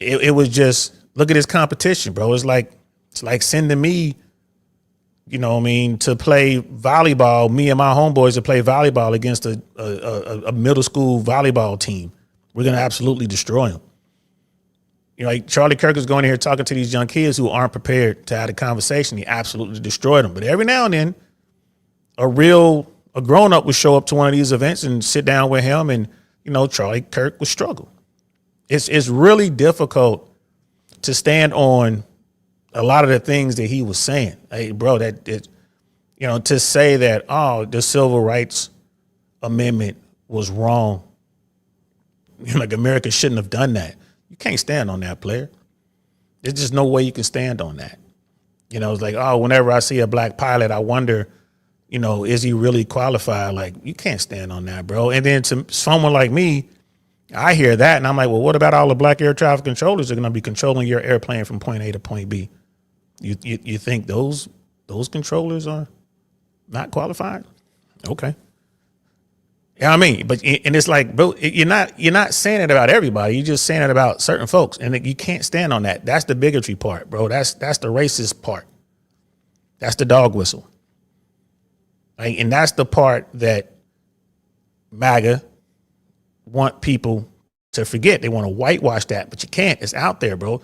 It was just, look at his competition, bro. It's like sending me, to play volleyball, me and my homeboys to play volleyball against a middle school volleyball team. We're going to absolutely destroy them. Like Charlie Kirk is going in here talking to these young kids who aren't prepared to have a conversation. He absolutely destroyed them. But every now and then, a grown-up would show up to one of these events and sit down with him, and, Charlie Kirk would struggle. It's really difficult to stand on a lot of the things that he was saying. Hey, bro, to say that, the Civil Rights Amendment was wrong. Like America shouldn't have done that. You can't stand on that, player. There's just no way you can stand on that. It's like, whenever I see a black pilot, I wonder, is he really qualified? Like, you can't stand on that, bro. And then to someone like me, I hear that and I'm like, well, what about all the black air traffic controllers that are going to be controlling your airplane from point A to point B? You think those controllers are not qualified? Okay. Yeah, but it's like, bro, you're not saying it about everybody. You're just saying it about certain folks, and you can't stand on that. That's the bigotry part, bro. That's the racist part. That's the dog whistle. Right? And that's the part that MAGA want people to forget. They want to whitewash that, but you can't. It's out there, bro.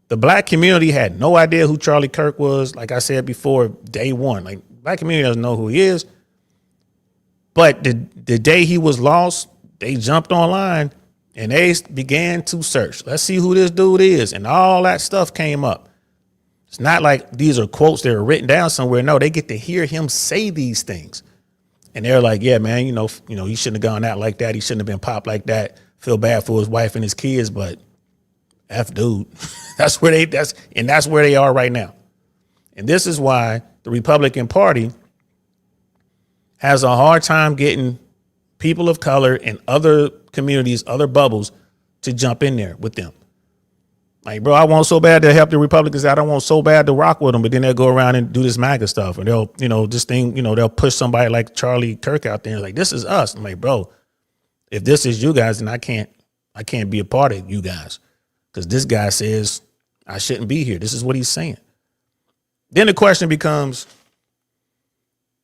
The black community had no idea who Charlie Kirk was. Like I said before, day one, like black community doesn't know who he is. But the day he was lost, they jumped online and they began to search. Let's see who this dude is. And all that stuff came up. It's not like these are quotes that are written down somewhere. No, they get to hear him say these things. And they're like, yeah, man, he shouldn't have gone out like that. He shouldn't have been popped like that. Feel bad for his wife and his kids, but F dude. that's where they are right now. And this is why the Republican Party has a hard time getting people of color in other communities, other bubbles, to jump in there with them. Like, bro, I want so bad to help the Republicans out. I want so bad to rock with them, but then they'll go around and do this MAGA stuff. And they'll, they'll push somebody like Charlie Kirk out there. Like, this is us. I'm like, bro, if this is you guys, then I can't be a part of you guys. Because this guy says I shouldn't be here. This is what he's saying. Then the question becomes,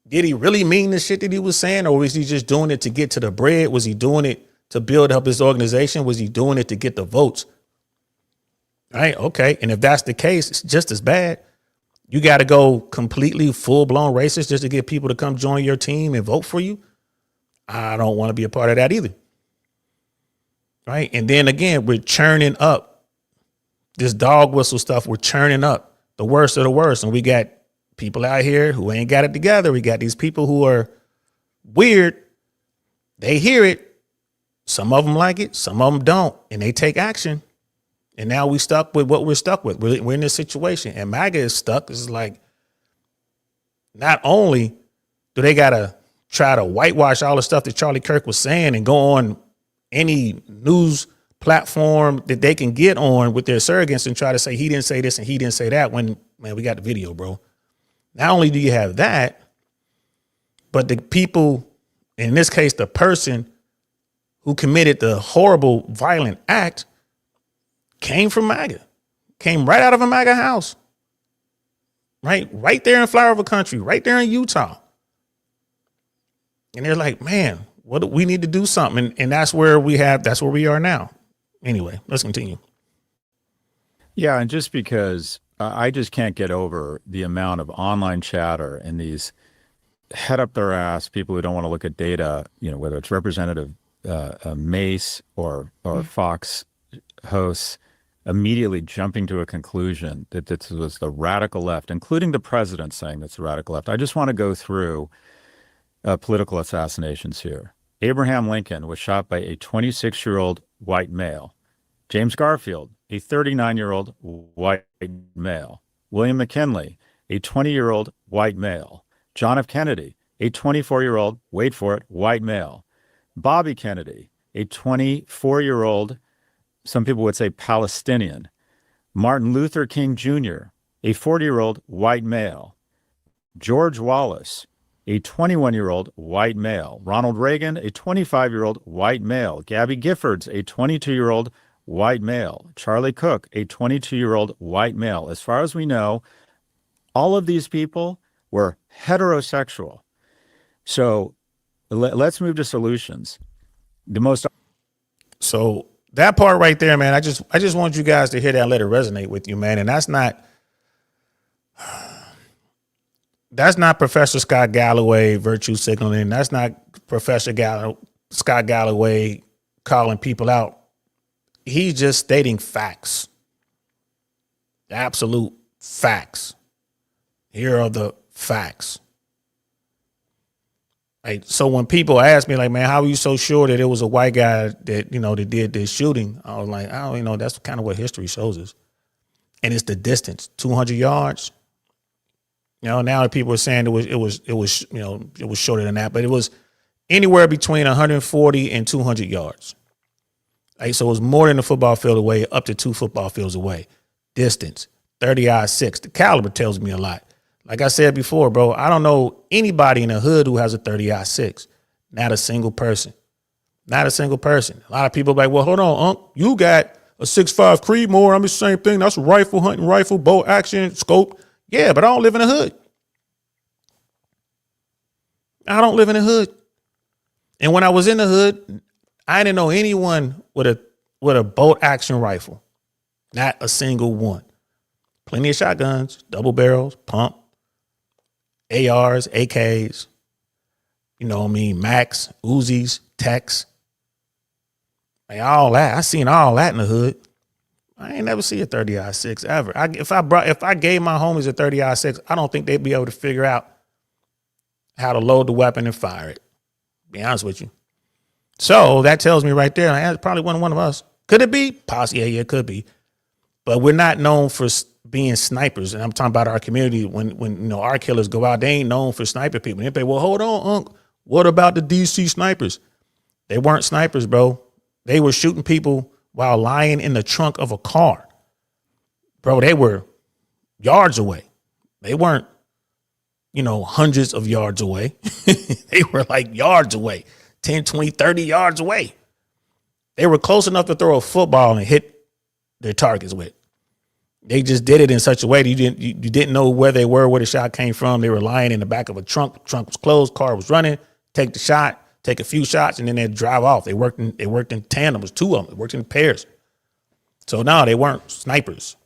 did he really mean the shit that he was saying? Or was he just doing it to get to the bread? Was he doing it to build up his organization? Was he doing it to get the votes? Right? Okay. And if that's the case, it's just as bad. You got to go completely full blown racist just to get people to come join your team and vote for you. I don't want to be a part of that either. Right. And then again, we're churning up this dog whistle stuff. We're churning up the worst of the worst. And we got people out here who ain't got it together. We got these people who are weird. They hear it. Some of them like it. Some of them don't. And they take action. And now we stuck with what we're stuck with. We're in this situation. And MAGA is stuck. This is like, not only do they got to try to whitewash all the stuff that Charlie Kirk was saying and go on any news platform that they can get on with their surrogates and try to say he didn't say this and he didn't say that, when, man, we got the video, bro. Not only do you have that, but the people, in this case, the person who committed the horrible, violent act came from MAGA, came right out of a MAGA house, right there in Flower Country, right there in Utah. And they're like, man, what we need to do something. And that's where we are now. Anyway, let's continue. Yeah, and just because I just can't get over the amount of online chatter and these head up their ass people who don't want to look at data, whether it's Representative Mace or Fox hosts, immediately jumping to a conclusion that this was the radical left, including the president saying that's the radical left. I just want to go through political assassinations here. Abraham Lincoln was shot by a 26-year-old white male. James Garfield, a 39-year-old white male. William McKinley, a 20-year-old white male. John F. Kennedy, a 24-year-old, wait for it, white male. Bobby Kennedy, a 24-year-old, some people would say Palestinian. Martin Luther King Jr., a 40-year-old white male. George Wallace, a 21-year-old white male. Ronald Reagan, a 25-year-old white male. Gabby Giffords, a 22-year-old white male. Charlie Cook, a 22-year-old white male. As far as we know, all of these people were heterosexual. So let's move to solutions. So that part right there, man, I just want you guys to hear that and let it resonate with you, man. And that's not Professor Scott Galloway virtue signaling. That's not Professor Scott Galloway calling people out. He's just stating facts. Absolute facts. Here are the facts. Like, so when people ask me, like, man, how are you so sure that it was a white guy that, that did this shooting? I was like, I don't know. That's kind of what history shows us. And it's the distance, 200 yards. Now people are saying it was shorter than that, but it was anywhere between 140 and 200 yards. Right? So it was more than a football field away, up to 2 football fields away. Distance, 30-06. The caliber tells me a lot. Like I said before, bro, I don't know anybody in the hood who has a 30-06. Not a single person. Not a single person. A lot of people are like, well, hold on, Unc. You got a 6.5 Creedmoor. I'm the same thing. That's a rifle, hunting rifle, bow action, scope. Yeah, but I don't live in the hood. I don't live in the hood. And when I was in the hood, I didn't know anyone with a bolt action rifle. Not a single one. Plenty of shotguns, double barrels, pump, ARs, AKs, Max, Uzis, Techs. Like all that. I seen all that in the hood. I ain't never see a 30-06 ever. If I gave my homies a 30-06, I don't think they'd be able to figure out how to load the weapon and fire it. Be honest with you. So that tells me right there, it probably wasn't one of us. Could it be? Possibly, yeah, it could be. But we're not known for being snipers. And I'm talking about our community. When our killers go out, they ain't known for sniper people. And they say, well, hold on, Unc. What about the DC snipers? They weren't snipers, bro. They were shooting people while lying in the trunk of a car. Bro, they were yards away. They weren't, hundreds of yards away. They were like yards away, 10, 20, 30 yards away. They were close enough to throw a football and hit their targets with. They just did it in such a way that you didn't know where they were, where the shot came from. They were lying in the back of a trunk. Trunk was closed. Car was running. Take the shot, take a few shots, and then they'd drive off. They worked in tandem. It was two of them. They worked in pairs. So no, they weren't snipers.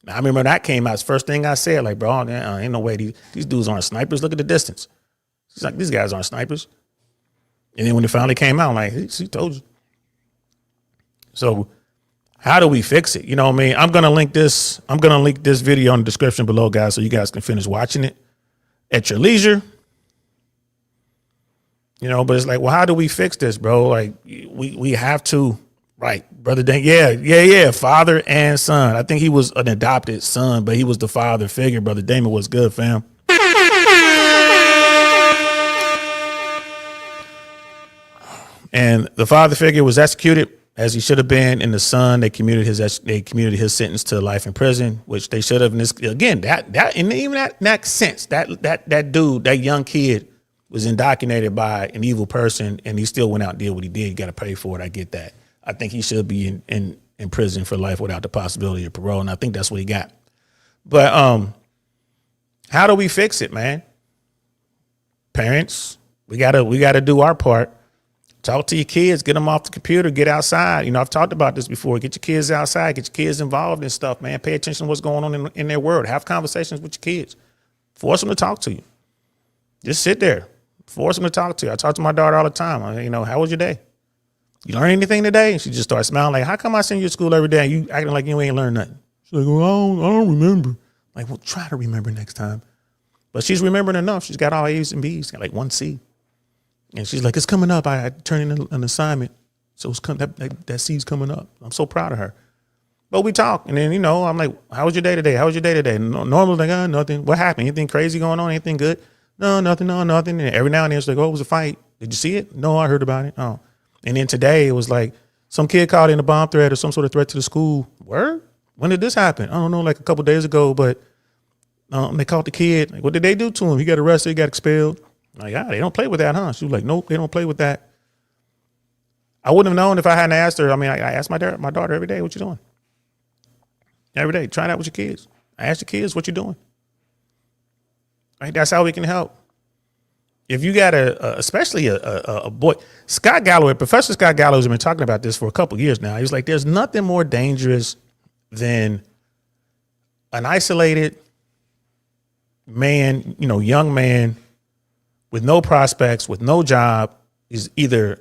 Now, I remember that came out. It's the first thing I said, like, bro, ain't no way these dudes aren't snipers. Look at the distance. It's like, these guys aren't snipers. And then when it finally came out, I'm like, he told you. So how do we fix it? You know what I mean? I'm going to link this video in the description below, guys, so you guys can finish watching it at your leisure. But it's like, well, how do we fix this, bro? Like, we have to, right, Brother Dan? Yeah, father and son. I think he was an adopted son, but he was the father figure. Brother Damon was good, fam. And the father figure was executed as he should have been, and the son, they commuted his sentence to life in prison, which they should have. And this, again, even that sense, that dude, that young kid, was indoctrinated by an evil person, and he still went out and did what he did. You got to pay for it. I get that. I think he should be in prison for life without the possibility of parole, and I think that's what he got. But how do we fix it, man? Parents, we gotta do our part. Talk to your kids, get them off the computer, get outside. I've talked about this before. Get your kids outside, get your kids involved in stuff, man. Pay attention to what's going on in their world. Have conversations with your kids. Force them to talk to you. Just sit there. Force them to talk to you. I talk to my daughter all the time. How was your day? You learn anything today? And she just starts smiling like, how come I send you to school every day and you acting like you ain't learned nothing? She's like, well, I don't remember. Like, well, try to remember next time. But she's remembering enough. She's got all A's and B's, got like one C. And she's like, it's coming up. I turned in an assignment. So that C's coming up. I'm so proud of her. But we talk. And then, I'm like, how was your day today? How was your day today? Normally, like, nothing. What happened? Anything crazy going on? Anything good? No, nothing. And every now and then it's like, oh, it was a fight. Did you see it? No, I heard about it. Oh. And then today it was like some kid called in a bomb threat or some sort of threat to the school. Word? When did this happen? I don't know, like a couple days ago, but they called the kid. Like, what did they do to him? He got arrested, he got expelled. Like, they don't play with that, huh? She was like, nope, they don't play with that. I wouldn't have known if I hadn't asked her. I mean, I asked my daughter every day, what you doing? Every day, try it out with your kids. I ask your kids, what you doing? Right? That's how we can help. If you got especially a boy, Professor Scott Galloway has been talking about this for a couple of years now. He's like, there's nothing more dangerous than an isolated man, young man with no prospects, with no job, is either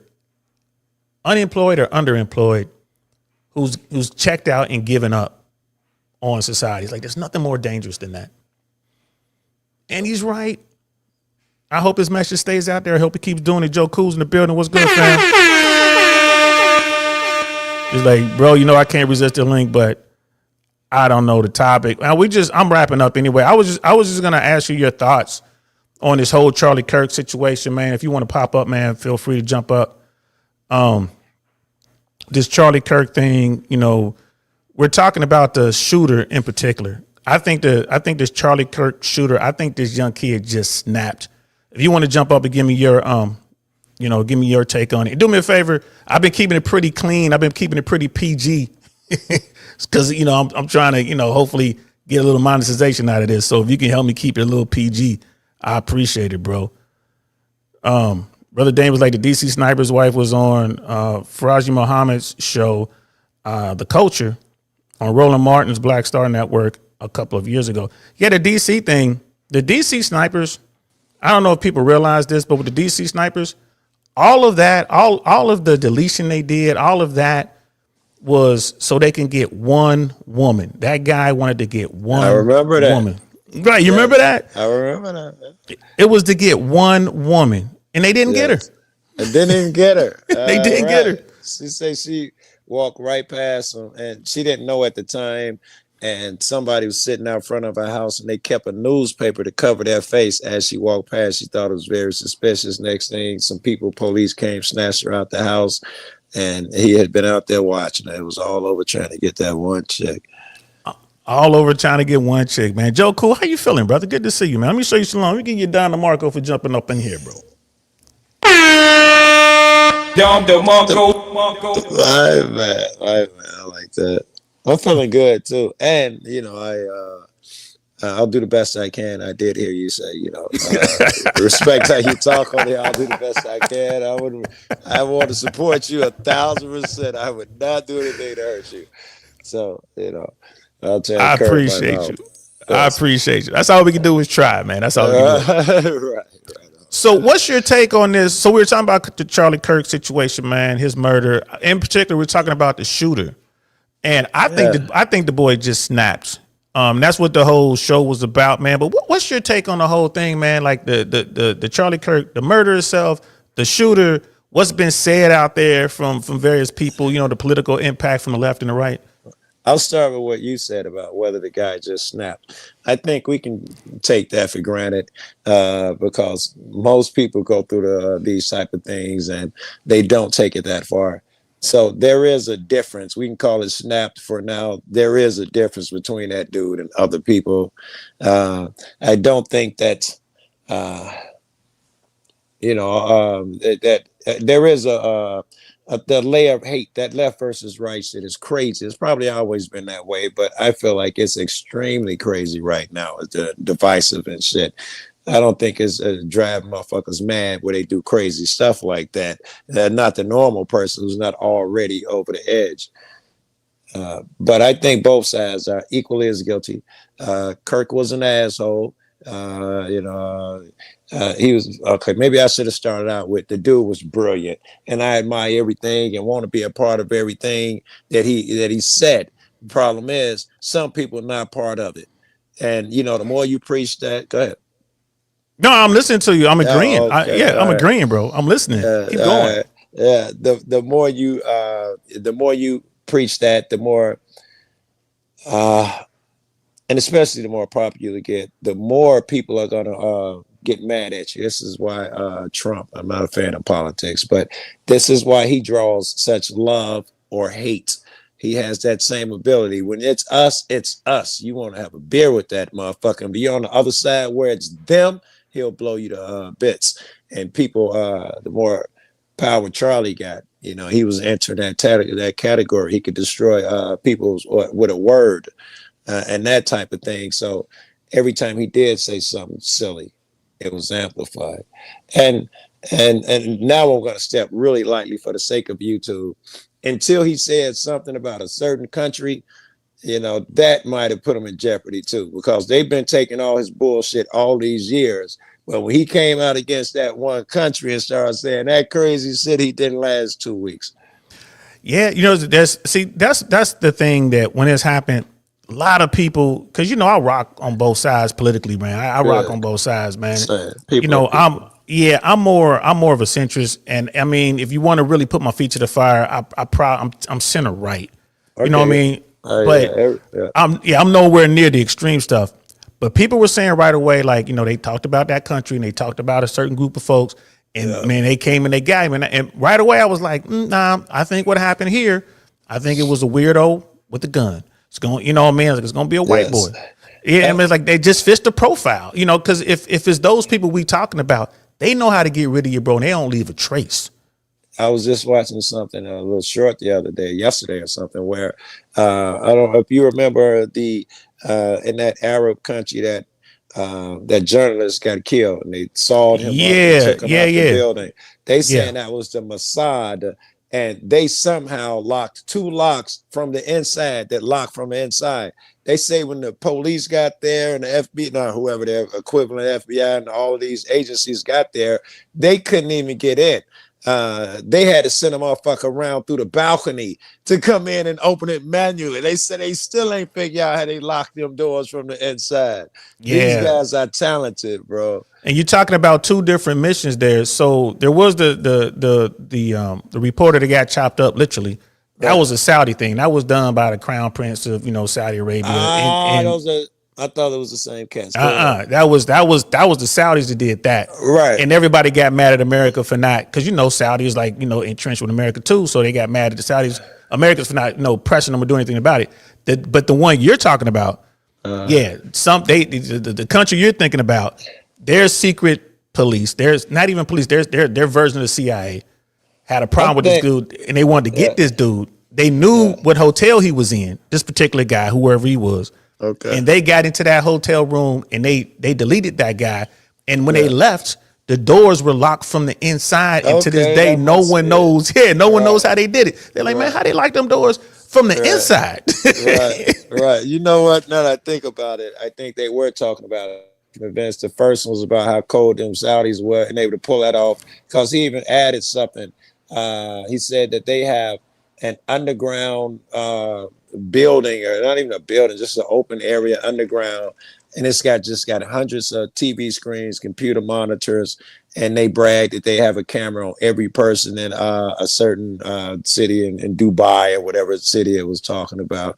unemployed or underemployed, who's checked out and given up on society. He's like, there's nothing more dangerous than that. And he's right. I hope his message stays out there. I hope he keeps doing it. Joe Cool's in the building. What's good, fam? He's like, bro, I can't resist the link, but I don't know the topic. I'm wrapping up anyway. I was just gonna ask you your thoughts on this whole Charlie Kirk situation, man. If you want to pop up, man, feel free to jump up. This Charlie Kirk thing, we're talking about the shooter in particular. I think this Charlie Kirk shooter, I think this young kid just snapped. If you want to jump up and give me your take on it. Do me a favor. I've been keeping it pretty clean. I've been keeping it pretty PG because, I'm trying to, hopefully get a little monetization out of this. So if you can help me keep it a little PG, I appreciate it, bro. Brother Dane was like, the DC sniper's wife was on Faraji Muhammad's show, The Culture, on Roland Martin's Black Star Network a couple of years ago. Yeah, the DC thing, the DC snipers, I don't know if people realize this, but with the DC snipers, all of that, all of the deletion they did, all of that was so they can get one woman. That guy wanted to get one I remember that. Yeah, Woman. Right. You remember Yes, that? I remember that. It was to get one woman, and they didn't get her. Yes. And didn't even get her. They didn't get her. Right. She said she walked right past him and she didn't know at the time. And somebody was sitting out front of her house and they kept a newspaper to cover their face as she walked past. She thought it was very suspicious. Next thing, some police came, snatched her out the house, and he had been out there watching her. It was all over trying to get that one chick. All over trying to get one chick, man. Joe Cool, how you feeling, brother? Good to see you, man. Let me show you some love. Let me give you Don DeMarco for jumping up in here, bro. Dom DeMarco. Right, man. I like that. I'm feeling good too. And, I'll do the best I can. I did hear you say, respect how you talk on here. I'll do the best I can. I want to support you 1,000%. I would not do anything to hurt you. So, I'll tell I Kirk my appreciate mouth. you. I appreciate you. That's all we can do is try, man. That's all we can do. Right. So what's your take on this? So we were talking about the Charlie Kirk situation, man, his murder. In particular, we're talking about the shooter. And I think the boy just snapped. That's what the whole show was about, man. But what's your take on the whole thing, man? Like the Charlie Kirk, the murder itself, the shooter, what's been said out there from various people, the political impact from the left and the right? I'll start with what you said about whether the guy just snapped. I think we can take that for granted because most people go through these type of things and they don't take it that far. So there is a difference. We can call it snapped for now. There is a difference between that dude and other people. I don't think that, that there is the layer of hate. That left versus right shit is crazy. It's probably always been that way, but I feel like it's extremely crazy right now. It's divisive and shit. I don't think it's driving motherfuckers mad where they do crazy stuff like that. Not the normal person who's not already over the edge. But I think both sides are equally as guilty. Kirk was an asshole. He was okay. Maybe I should have started out with the dude was brilliant, and I admire everything and want to be a part of everything that he said. The problem is some people are not part of it, and the more you preach that, go ahead. No, I'm listening to you. I'm agreeing. Okay. I'm agreeing, bro. I'm listening. Keep going. Yeah. The more you preach that, the more and especially the more popular you get, the more people are gonna get mad at you. This is why Trump. I'm not a fan of politics, but this is why he draws such love or hate. He has that same ability. When it's us, it's us. You want to have a beer with that motherfucker and be on the other side where it's them. He'll blow you to bits. And people, the more power Charlie got, he was entering that category. He could destroy people with a word and that type of thing. So every time he did say something silly, it was amplified. And now I'm going to step really lightly for the sake of YouTube. Until he said something about a certain country, that might have put him in jeopardy too, because they've been taking all his bullshit all these years. But when he came out against that one country and started saying that crazy shit, he didn't last 2 weeks. Yeah, that's the thing that when it's happened, a lot of people, because I rock on both sides politically, man. I rock on both sides, man. I'm more of a centrist, and I mean, if you want to really put my feet to the fire, I'm center right. Okay. You know what I mean? But I'm nowhere near the extreme stuff. But people were saying right away, like, they talked about that country and they talked about a certain group of folks, and man, they came and they got him, and right away I was like, nah, I think what happened here, I think it was a weirdo with a gun. It's going, what I mean? It's going to be a white boy. Yeah, I mean, it's like they just fit the profile, because if it's those people we talking about, they know how to get rid of you, bro, and they don't leave a trace. I was just watching something a little short the other day, yesterday or something, where I don't know if you remember in that Arab country that that journalist got killed and they sawed him up and took him out the building. They saying that was the Mossad, and they somehow locked 2 locks from the inside that locked from the inside. They say when the police got there and the FBI, whoever their equivalent FBI and all of these agencies got there, they couldn't even get in. they had to send a motherfucker around through the balcony to come in and open it manually. They said they still ain't figure out how they lock them doors from the inside. These Yeah. guys are talented, bro. And you're talking about two different missions there. So there was the reporter that got chopped up literally. That was a Saudi thing. That was done by the Crown Prince of Saudi Arabia. I thought it was the same case. That was the Saudis that did that. Right. And everybody got mad at America for not, because Saudi is like entrenched with America too. So they got mad at the Saudis, Americans for not pressing them or doing anything about it. But the one you're talking about, the country you're thinking about, there's secret police. There's not even police. Their version of the CIA had a problem with this dude, and they wanted to get this dude. They knew what hotel he was in, this particular guy, whoever he was. Okay. And they got into that hotel room and they deleted that guy. And when they left, the doors were locked from the inside. And to this day, no one knows. Yeah, no one knows how they did it. They're like, man, how they lock them doors from the inside? Right. You know what? Now that I think about it, I think they were talking about events. The first one was about how cold them Saudis were and able to pull that off. Because he even added something. He said that they have an underground building, or not even a building, just an open area underground, and it's got hundreds of TV screens, computer monitors, and they brag that they have a camera on every person in a certain city in Dubai or whatever city it was talking about.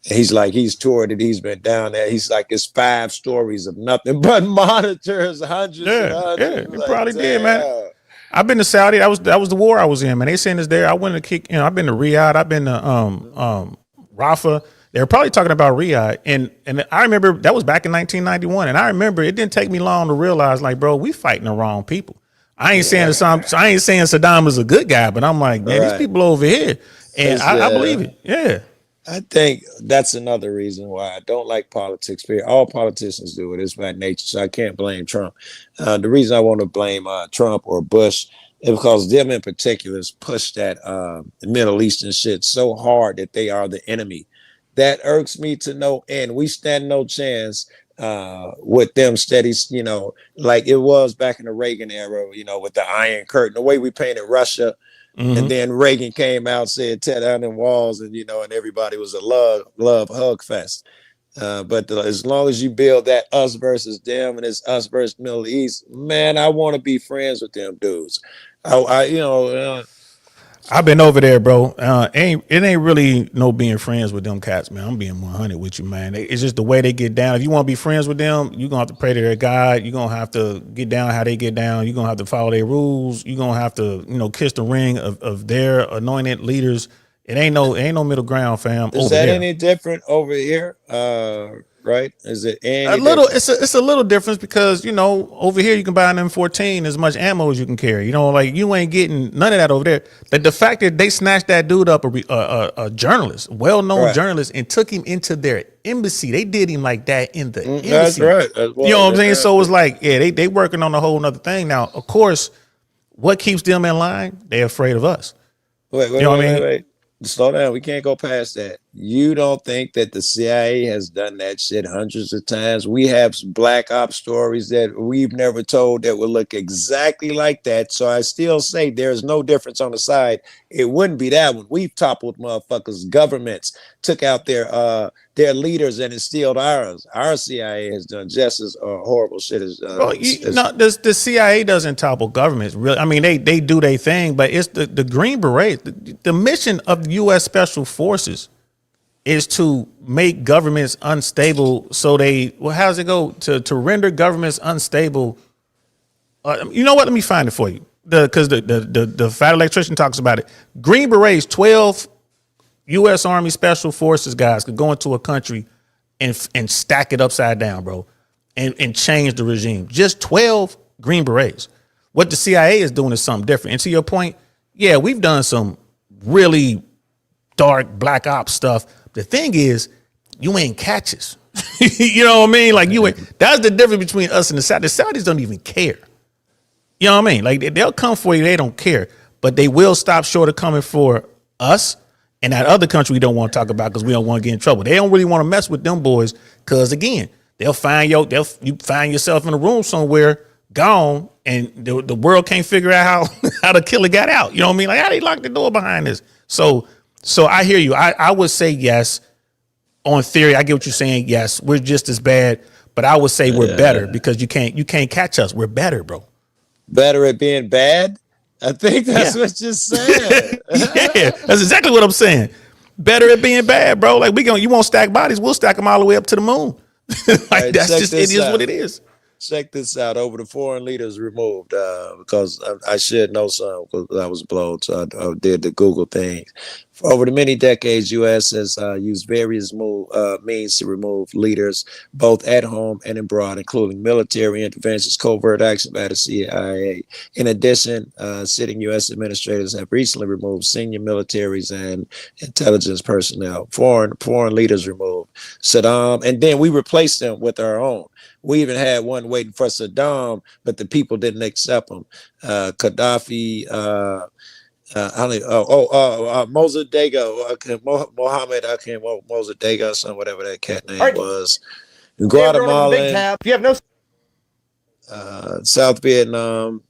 And he's like, he's toured it, he's been down there. He's like, it's 5 stories of nothing but monitors, hundreds and hundreds. Yeah, you probably did, man. I've been to Saudi. That was the war I was in, man. They sent us there. I went to kick. I've been to Riyadh. I've been to Rafah. They were probably talking about Riyadh, and I remember that was back in 1991. And I remember it didn't take me long to realize, like, bro, we fighting the wrong people. I ain't saying Saddam is a good guy, but I'm like, man, these people over here, and I believe it. Yeah. I think that's another reason why I don't like politics. All politicians do it. It's by nature, so I can't blame Trump. The reason I want to blame Trump or Bush is because them in particular push that Middle Eastern shit so hard that they are the enemy. That irks me to no end. We stand no chance with them steady, like it was back in the Reagan era, with the Iron Curtain, the way we painted Russia. Mm-hmm. And then Reagan came out, said tear down them walls, and and everybody was a love hug fest. But as long as you build that us versus them and it's us versus Middle East, man, I want to be friends with them dudes. I've been over there, bro. It ain't really no being friends with them cats, man. I'm being 100 with you, man. It's just the way they get down. If you want to be friends with them, you're going to have to pray to their God. You're going to have to get down how they get down. You're going to have to follow their rules. You're going to have to, kiss the ring of their anointed leaders. It ain't no middle ground, fam. Is that any different over here? Right? Is it any little? It's a little difference because over here you can buy an M14 as much ammo as you can carry. Like you ain't getting none of that over there. Like the fact that they snatched that dude up, a journalist, well-known journalist, and took him into their embassy. They did him like that in the embassy. That's right. You know what I'm saying? So it's like, they working on a whole nother thing now. Of course, what keeps them in line? They're afraid of us. Wait. Slow down. We can't go past that. You don't think that the CIA has done that shit hundreds of times? We have black ops stories that we've never told that would look exactly like that. So I still say there's no difference on the side. It wouldn't be that one. We've toppled motherfuckers. Governments took out their leaders and instilled ours. Our CIA has done just as horrible shit as. The CIA doesn't topple governments. Really, I mean, they do their thing, but it's the Green Berets. The mission of the U.S. Special Forces is to make governments unstable. So how does it go? To render governments unstable. You know what? Let me find it for you. Because the fat electrician talks about it. Green Berets, 12 U.S. Army Special Forces guys could go into a country and stack it upside down, bro, and change the regime. Just 12 Green Berets. What the CIA is doing is something different. And to your point, yeah, we've done some really dark black ops stuff. The thing is, you ain't catches. You know what I mean? Like that's the difference between us and the Saudis. The Saudis don't even care. You know what I mean? Like they'll come for you, they don't care, but they will stop short of coming for us and that other country we don't want to talk about because we don't want to get in trouble. They don't really want to mess with them boys because again, you find yourself in a room somewhere gone, and the world can't figure out how the killer got out. You know what I mean? Like, how they lock the door behind this? So I hear you. I would say yes. On theory, I get what you're saying. Yes, we're just as bad, but I would say we're better because you can't catch us. We're better, bro. Better at being bad? I think that's Yeah. what you said. Yeah, that's exactly what I'm saying. Better at being bad, bro. Like you won't stack bodies, we'll stack them all the way up to the moon. Like Right, that's check just this it is out. what it is. Check this out. Over the foreign leaders removed, because I should know some because I was blown, so I did the Google thing. For over the many decades, U.S. has used various means to remove leaders, both at home and abroad, including military interventions, covert action by the CIA. In addition, sitting U.S. administrators have recently removed senior militaries and intelligence personnel. Foreign leaders removed. Saddam, and then we replaced them with our own. We even had one waiting for Saddam, but the people didn't accept him. Gaddafi, Mohammed Mossadegh, or whatever that cat name was. Guatemalan, If you have no South Vietnam,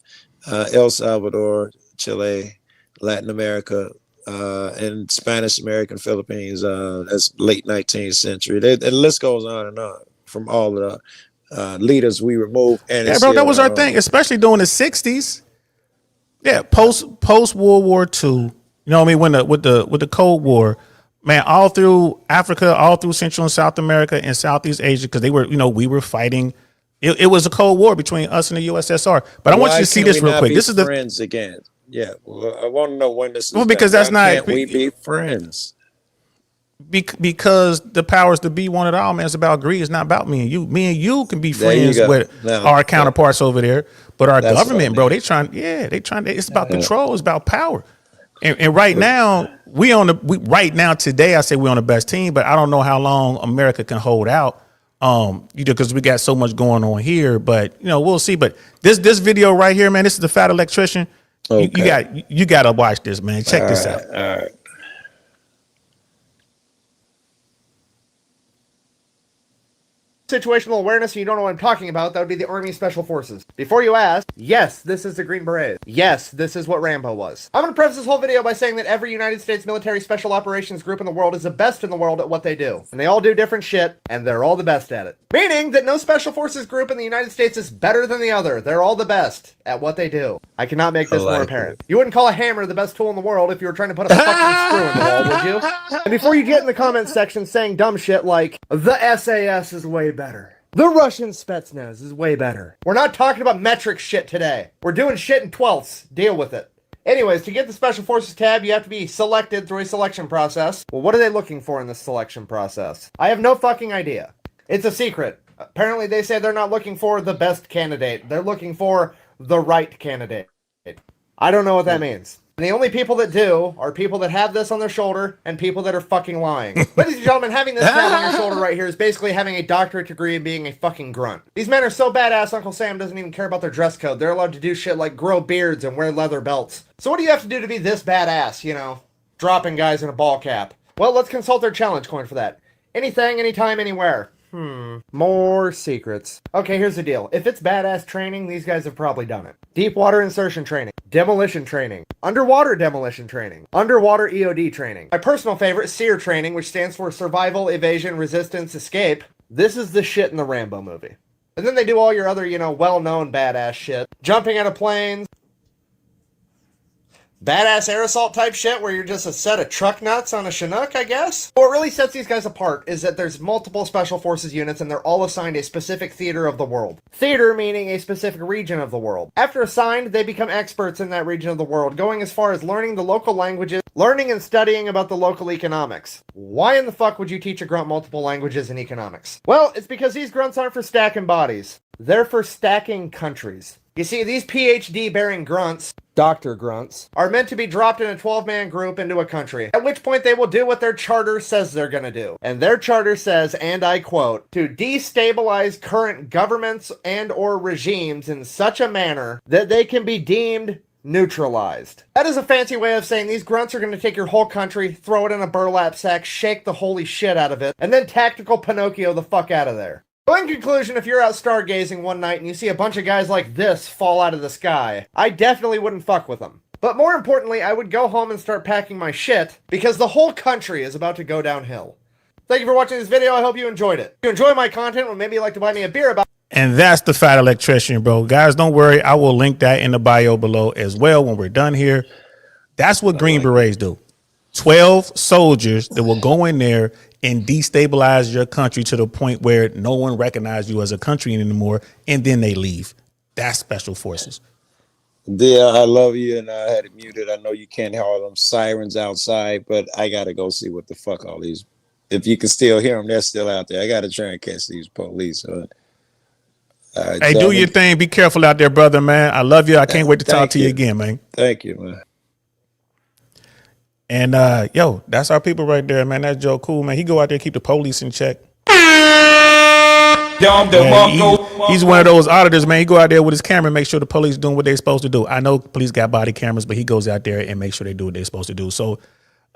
El Salvador, Chile, Latin America, and Spanish American Philippines. That's late 19th century. The list goes on and on from all the leaders we removed. And Yeah, bro, that was our thing, especially during the '60s. Yeah, post World War II. You know what I mean? When with the Cold War, man, all through Africa, all through Central and South America and Southeast Asia, because we were fighting. It was a Cold War between us and the USSR. But I want you to see this real quick. This is the friends again. Yeah, well, I want to know when this is. Well, because that's not. Can't we be friends? Because the powers to be wanted all, man. It's about greed. It's not about me and you. Me and you can be friends with our counterparts over there, but our government, bro, it's about control. It's about power. And right now, right now today, I say we're on the best team, but I don't know how long America can hold out. Because we got so much going on here, but we'll see. But this video right here, man, this is the fat electrician. Okay. You got to watch this, man. Check this out. All right. situational awareness and you don't know what I'm talking about, that would be the Army Special Forces. Before you ask, yes, this is the Green Beret. Yes, this is what Rambo was. I'm going to preface this whole video by saying that every United States military special operations group in the world is the best in the world at what they do. And they all do different shit, and they're all the best at it. Meaning that no special forces group in the United States is better than the other. They're all the best at what they do. I cannot make this more apparent. You wouldn't call a hammer the best tool in the world if you were trying to put a fucking screw in the wall, would you? And before you get in the comments section saying dumb shit like, the SAS is way better. The Russian Spetsnaz is way better. We're not talking about metric shit today. We're doing shit in twelfths. Deal with it. Anyways, to get the Special Forces tab, you have to be selected through a selection process. Well, what are they looking for in this selection process? I have no fucking idea. It's a secret. Apparently, they say they're not looking for the best candidate. They're looking for the right candidate. I don't know what that means. And the only people that do are people that have this on their shoulder and people that are fucking lying. Ladies and gentlemen, having this tab on your shoulder right here is basically having a doctorate degree and being a fucking grunt. These men are so badass, Uncle Sam doesn't even care about their dress code. They're allowed to do shit like grow beards and wear leather belts. So what do you have to do to be this badass, you know? Dropping guys in a ball cap. Well, let's consult their challenge coin for that. Anything, anytime, anywhere. More secrets. Okay, here's the deal. If it's badass training, these guys have probably done it. Deep water insertion training. Demolition training. Underwater demolition training. Underwater EOD training. My personal favorite, SEER training, which stands for Survival, Evasion, Resistance, Escape. This is the shit in the Rambo movie. And then they do all your other, well-known badass shit. Jumping out of planes. Badass air assault type shit where you're just a set of truck nuts on a Chinook, I guess? What really sets these guys apart is that there's multiple special forces units and they're all assigned a specific theater of the world. Theater meaning a specific region of the world. After assigned, they become experts in that region of the world, going as far as learning the local languages, learning and studying about the local economics. Why in the fuck would you teach a grunt multiple languages in economics? Well, it's because these grunts aren't for stacking bodies. They're for stacking countries. You see, these PhD-bearing grunts, Dr. Grunts, are meant to be dropped in a 12-man group into a country, at which point they will do what their charter says they're gonna do. And their charter says, and I quote, to destabilize current governments and or regimes in such a manner that they can be deemed neutralized. That is a fancy way of saying these grunts are going to take your whole country, throw it in a burlap sack, shake the holy shit out of it, and then tactical Pinocchio the fuck out of there. So in conclusion, if you're out stargazing one night and you see a bunch of guys like this fall out of the sky, I definitely wouldn't fuck with them. But more importantly, I would go home and start packing my shit, because the whole country is about to go downhill. Thank you for watching this video. I hope you enjoyed it. If you enjoy my content, or maybe you'd like to buy me a beer about. And that's the Fat Electrician, bro. Guys, don't worry. I will link that in the bio below as well when we're done here. That's what Green Berets do. 12 soldiers that will go in there and destabilize your country to the point where no one recognizes you as a country anymore, and then they leave. That's special forces. Dear, I love you, and I had it muted. I know you can't hear all them sirens outside, but I gotta go see what the fuck all these. If you can still hear them, they're still out there. I gotta try and catch these police. Hey, do your thing. Be careful out there, brother, man. I love you. I can't wait to talk to you again, man. Thank you, man. And yo, that's our people right there, man. That's Joe Cool, man. He go out there, keep the police in check. He's one of those auditors, man. He go out there with his camera and make sure the police doing what they're supposed to do. I know police got body cameras, but he goes out there and make sure they do what they're supposed to do. So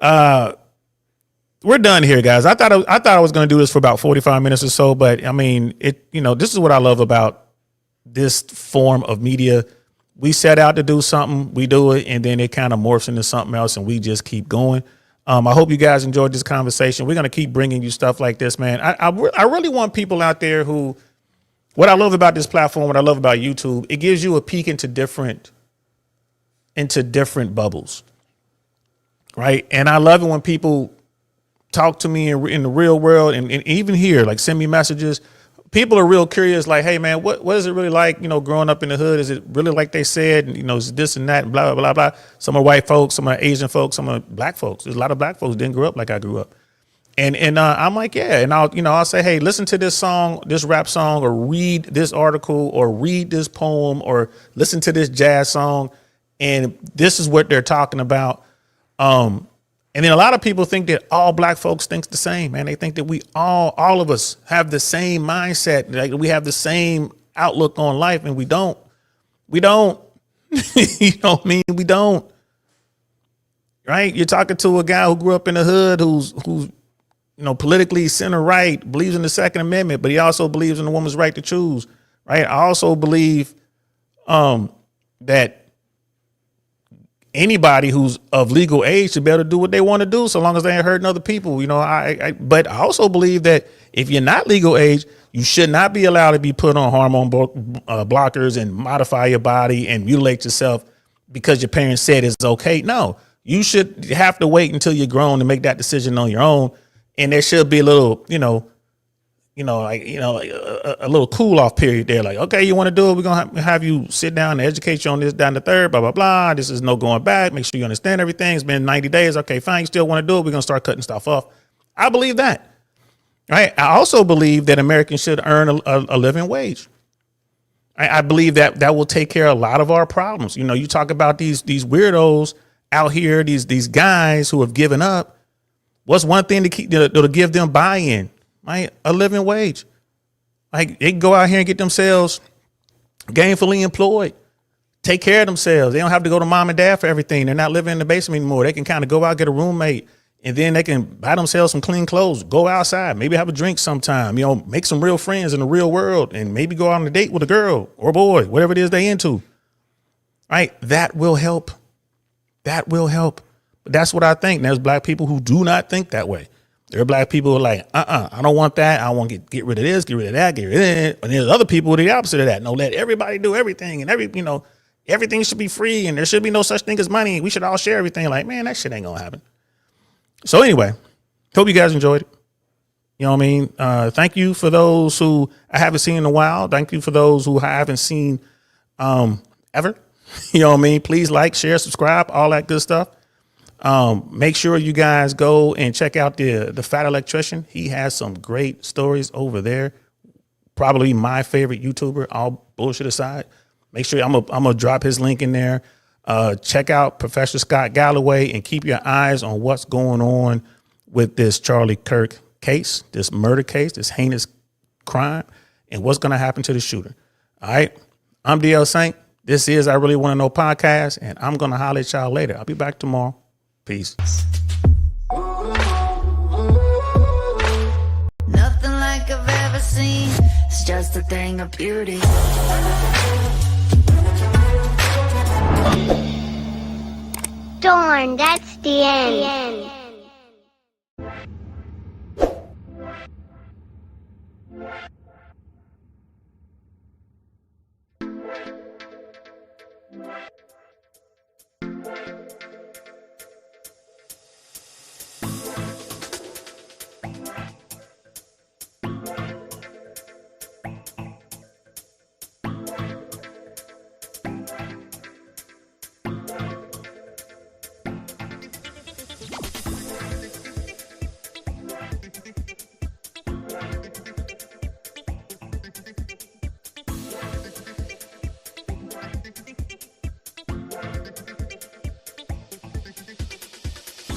we're done here, guys. I thought I was going to do this for about 45 minutes or so, but I mean, this is what I love about this form of media. We set out to do something, we do it, and then it kind of morphs into something else, and we just keep going. I hope you guys enjoyed this conversation. We're going to keep bringing you stuff like this, man. I really want people out there who, what I love about this platform, what I love about YouTube, it gives you a peek into different bubbles, right? And I love it when people talk to me in the real world, and even here, like send me messages. People are real curious, like, hey, man, what is it really like, growing up in the hood? Is it really like they said, is this and that, and blah, blah, blah, blah. Some are white folks, some are Asian folks, some are black folks. There's a lot of black folks didn't grow up like I grew up. And I'm like, yeah. And I'll say, hey, listen to this song, this rap song, or read this article, or read this poem, or listen to this jazz song. And this is what they're talking about. And then a lot of people think that all black folks think the same, man. They think that we all of us have the same mindset, like we have the same outlook on life, and we don't. We don't. You know what I mean? We don't. Right? You're talking to a guy who grew up in the hood, who's politically center right, believes in the Second Amendment, but he also believes in a woman's right to choose. Right? I also believe that anybody who's of legal age should be able to do what they want to do, so long as they ain't hurting other people. But I also believe that if you're not legal age, you should not be allowed to be put on hormone blockers and modify your body and mutilate yourself because your parents said it's okay. No, you should have to wait until you're grown to make that decision on your own. And there should be a little, a little cool off period there. Like, okay, you want to do it? We're going to have you sit down and educate you on this, down the third, blah, blah, blah. This is no going back. Make sure you understand everything. It's been 90 days. Okay, fine. You still want to do it? We're going to start cutting stuff off. I believe that. Right. I also believe that Americans should earn a living wage. I believe that will take care of a lot of our problems. You talk about these weirdos out here, these guys who have given up. What's one thing to give them buy-in? Right? A living wage. Like, they can go out here and get themselves gainfully employed, take care of themselves. They don't have to go to mom and dad for everything. They're not living in the basement anymore. They can kind of go out, get a roommate, and then they can buy themselves some clean clothes, go outside, maybe have a drink sometime, make some real friends in the real world, and maybe go out on a date with a girl or boy, whatever it is they into. Right? That will help. That will help. But that's what I think. And there's black people who do not think that way. There are black people who are like, I don't want that. I want to get rid of this, get rid of that, get rid of that. And there's other people who are the opposite of that. No, let everybody do everything, and everything should be free, and there should be no such thing as money. We should all share everything. Like, man, that shit ain't gonna happen. So anyway, hope you guys enjoyed it. You know what I mean? Thank you for those who I haven't seen in a while. Thank you for those who I haven't seen ever. You know what I mean? Please like, share, subscribe, all that good stuff. Make sure you guys go and check out the Fat Electrician. He has some great stories over there. Probably my favorite YouTuber, all bullshit aside. Make sure I'm gonna drop his link in there. Check out Professor Scott Galloway and keep your eyes on what's going on with this Charlie Kirk case, this murder case, this heinous crime, and what's going to happen to the shooter. All right. I'm DL Saint. This is I Really Want to Know podcast, and I'm going to holler at y'all later. I'll be back tomorrow. Peace. Nothing like I've ever seen. It's just a thing of beauty. Darn, that's the end.